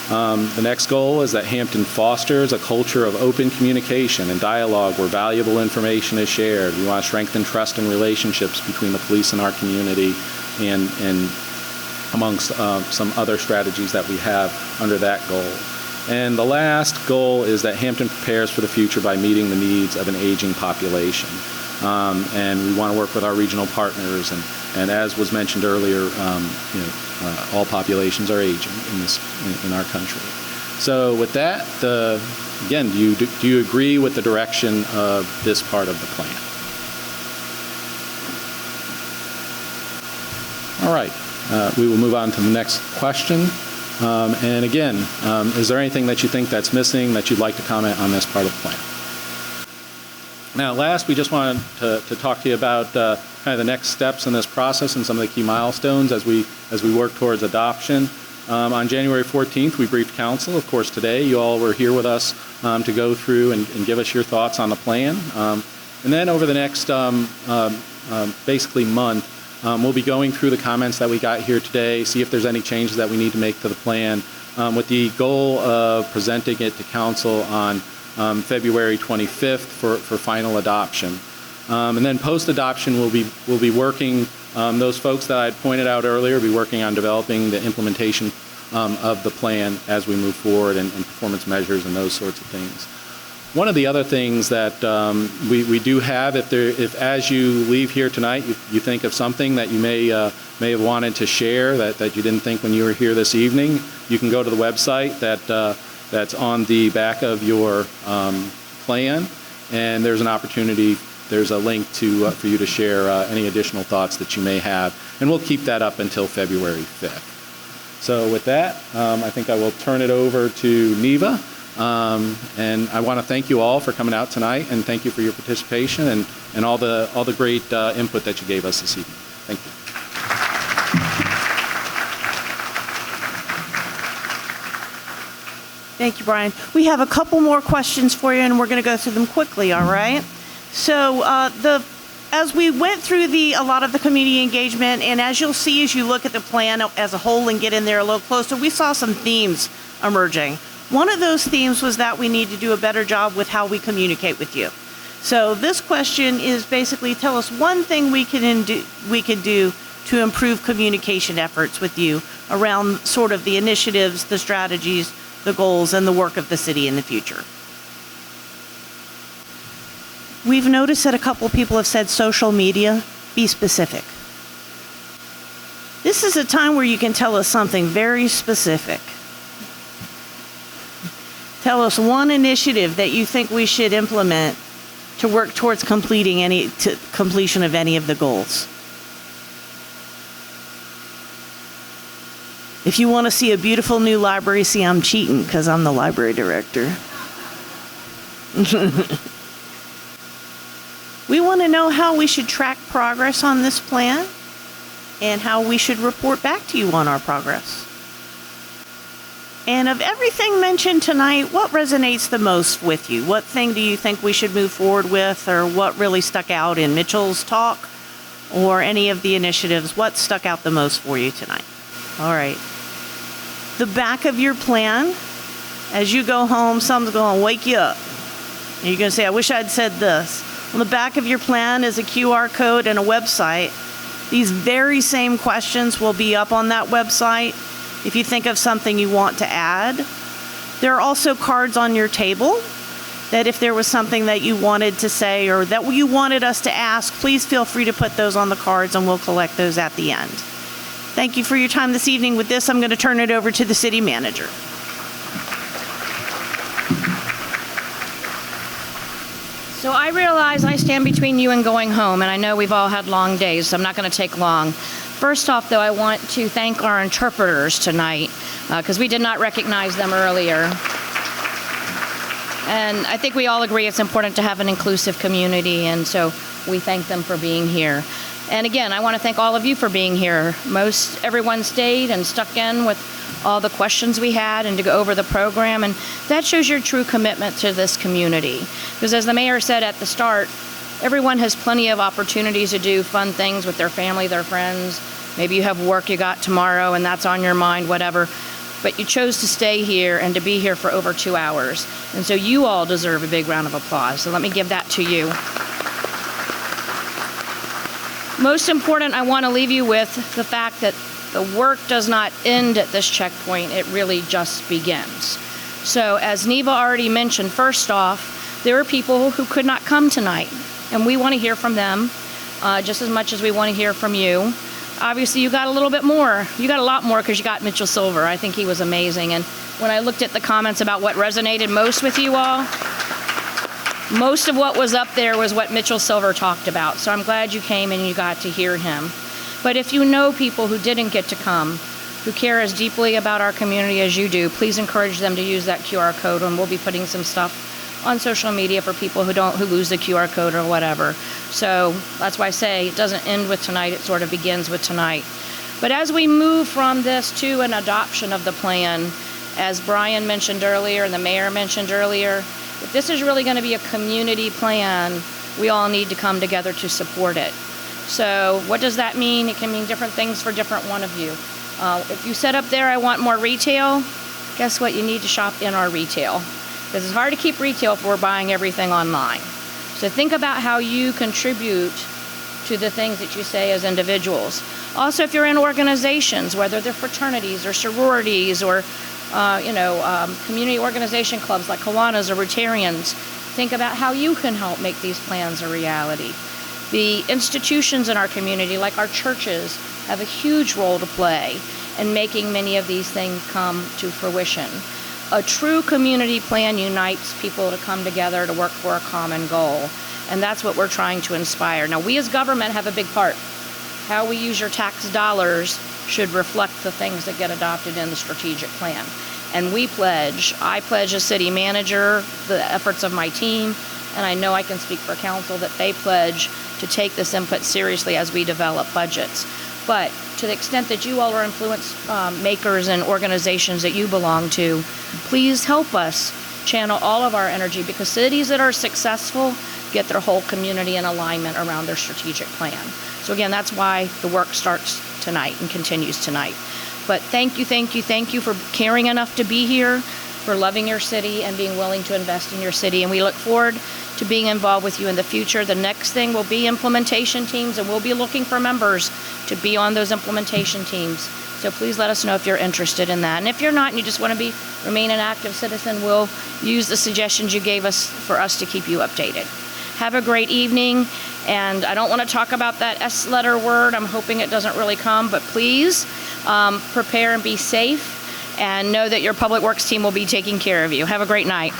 The next goal is that Hampton fosters a culture of open communication and dialogue where valuable information is shared. We want to strengthen trust and relationships between the police and our community and amongst some other strategies that we have under that goal. And the last goal is that Hampton prepares for the future by meeting the needs of an aging population. And we want to work with our regional partners. And as was mentioned earlier, all populations are aging in our country. So with that, again, do you agree with the direction of this part of the plan? All right. We will move on to the next question. And again, is there anything that you think that's missing that you'd like to comment on this part of the plan? Now, last, we just wanted to talk to you about kind of the next steps in this process and some of the key milestones as we work towards adoption. On January 14th, we briefed council. Of course, today you all were here with us to go through and give us your thoughts on the plan. And then over the next basically month, we'll be going through the comments that we got here today, see if there's any changes that we need to make to the plan, with the goal of presenting it to council on February 25th for final adoption. And then post-adoption, we'll be working, those folks that I pointed out earlier, will be working on developing the implementation of the plan as we move forward and performance measures and those sorts of things. One of the other things that we do have, if as you leave here tonight, you think of something that you may have wanted to share that you didn't think when you were here this evening, you can go to the website that's on the back of your plan, and there's an opportunity. There's a link for you to share any additional thoughts that you may have, and we'll keep that up until February 5th. So with that, I think I will turn it over to Neva. And I want to thank you all for coming out tonight, and thank you for your participation and all the great input that you gave us this evening. Thank you. Thank you, Brian. We have a couple more questions for you, and we're going to go through them quickly, all right? So as we went through a lot of the community engagement, and as you'll see as you look at the plan as a whole and get in there a little closer, we saw some themes emerging. One of those themes was that we need to do a better job with how we communicate with you. So this question is basically, tell us one thing we can do to improve communication efforts with you around sort of the initiatives, the strategies, the goals, and the work of the city in the future. We've noticed that a couple people have said social media. Be specific. This is a time where you can tell us something very specific. Tell us one initiative that you think we should implement to work towards completion of any of the goals. If you want to see a beautiful new library, see, I'm cheating because I'm the library director. We want to know how we should track progress on this plan and how we should report back to you on our progress. And of everything mentioned tonight, what resonates the most with you? What thing do you think we should move forward with, or what really stuck out in Mitchell's talk or any of the initiatives? What stuck out the most for you tonight? All right. The back of your plan As you go home, something's going to wake you up. And you're going to say, I wish I'd said this. On the back of your plan is a QR code and a website. These very same questions will be up on that website if you think of something you want to add. There are also cards on your table that if there was something that you wanted to say or that you wanted us to ask, please feel free to put those on the cards and we'll collect those at the end. Thank you for your time this evening. With this, I'm going to turn it over to the city manager. So I realize I stand between you and going home, and I know we've all had long days, so I'm not going to take long. First off, though, I want to thank our interpreters tonight, because we did not recognize them earlier. And I think we all agree it's important to have an inclusive community, and so we thank them for being here. And again, I want to thank all of you for being here. Everyone stayed and stuck in with all the questions we had and to go over the program, and that shows your true commitment to this community. Because as the mayor said at the start, everyone has plenty of opportunities to do fun things with their family, their friends. Maybe you have work you got tomorrow and that's on your mind, whatever. But you chose to stay here and to be here for over 2 hours. And so you all deserve a big round of applause. So let me give that to you. Most important, I want to leave you with the fact that the work does not end at this checkpoint. It really just begins. So as Neva already mentioned, first off, there are people who could not come tonight, and we want to hear from them just as much as we want to hear from you. Obviously, you got a little bit more. You got a lot more because you got Mitchell Silver. I think he was amazing. And when I looked at the comments about what resonated most with you all, most of what was up there was what Mitchell Silver talked about. So I'm glad you came and you got to hear him. But if you know people who didn't get to come, who care as deeply about our community as you do, please encourage them to use that QR code, and we'll be putting some stuff on social media for people who lose the QR code or whatever. So that's why I say it doesn't end with tonight, it sort of begins with tonight. But as we move from this to an adoption of the plan, as Brian mentioned earlier and the mayor mentioned earlier, if this is really going to be a community plan, we all need to come together to support it. So what does that mean? It can mean different things for different one of you. If you said up there, I want more retail, guess what? You need to shop in our retail. Because it's hard to keep retail if we're buying everything online. So think about how you contribute to the things that you say as individuals. Also, if you're in organizations, whether they're fraternities or sororities or community organization clubs like Kiwanis or Rotarians, think about how you can help make these plans a reality. The institutions in our community, like our churches, have a huge role to play in making many of these things come to fruition. A true community plan unites people to come together to work for a common goal, and that's what we're trying to inspire. Now, we as government have a big part. How we use your tax dollars should reflect the things that get adopted in the strategic plan. And I pledge as city manager, the efforts of my team, and I know I can speak for council that they pledge to take this input seriously as we develop budgets. But to the extent that you all are influence makers and organizations that you belong to, please help us channel all of our energy, because cities that are successful get their whole community in alignment around their strategic plan. So again, that's why the work starts tonight and continues tonight. But thank you for caring enough to be here, for loving your city and being willing to invest in your city. And we look forward to being involved with you in the future. The next thing will be implementation teams, and we'll be looking for members to be on those implementation teams. So please let us know if you're interested in that. And if you're not and you just want to remain an active citizen, we'll use the suggestions you gave us for us to keep you updated. Have a great evening. And I don't want to talk about that S letter word. I'm hoping it doesn't really come, but please prepare and be safe, and know that your public works team will be taking care of you. Have a great night.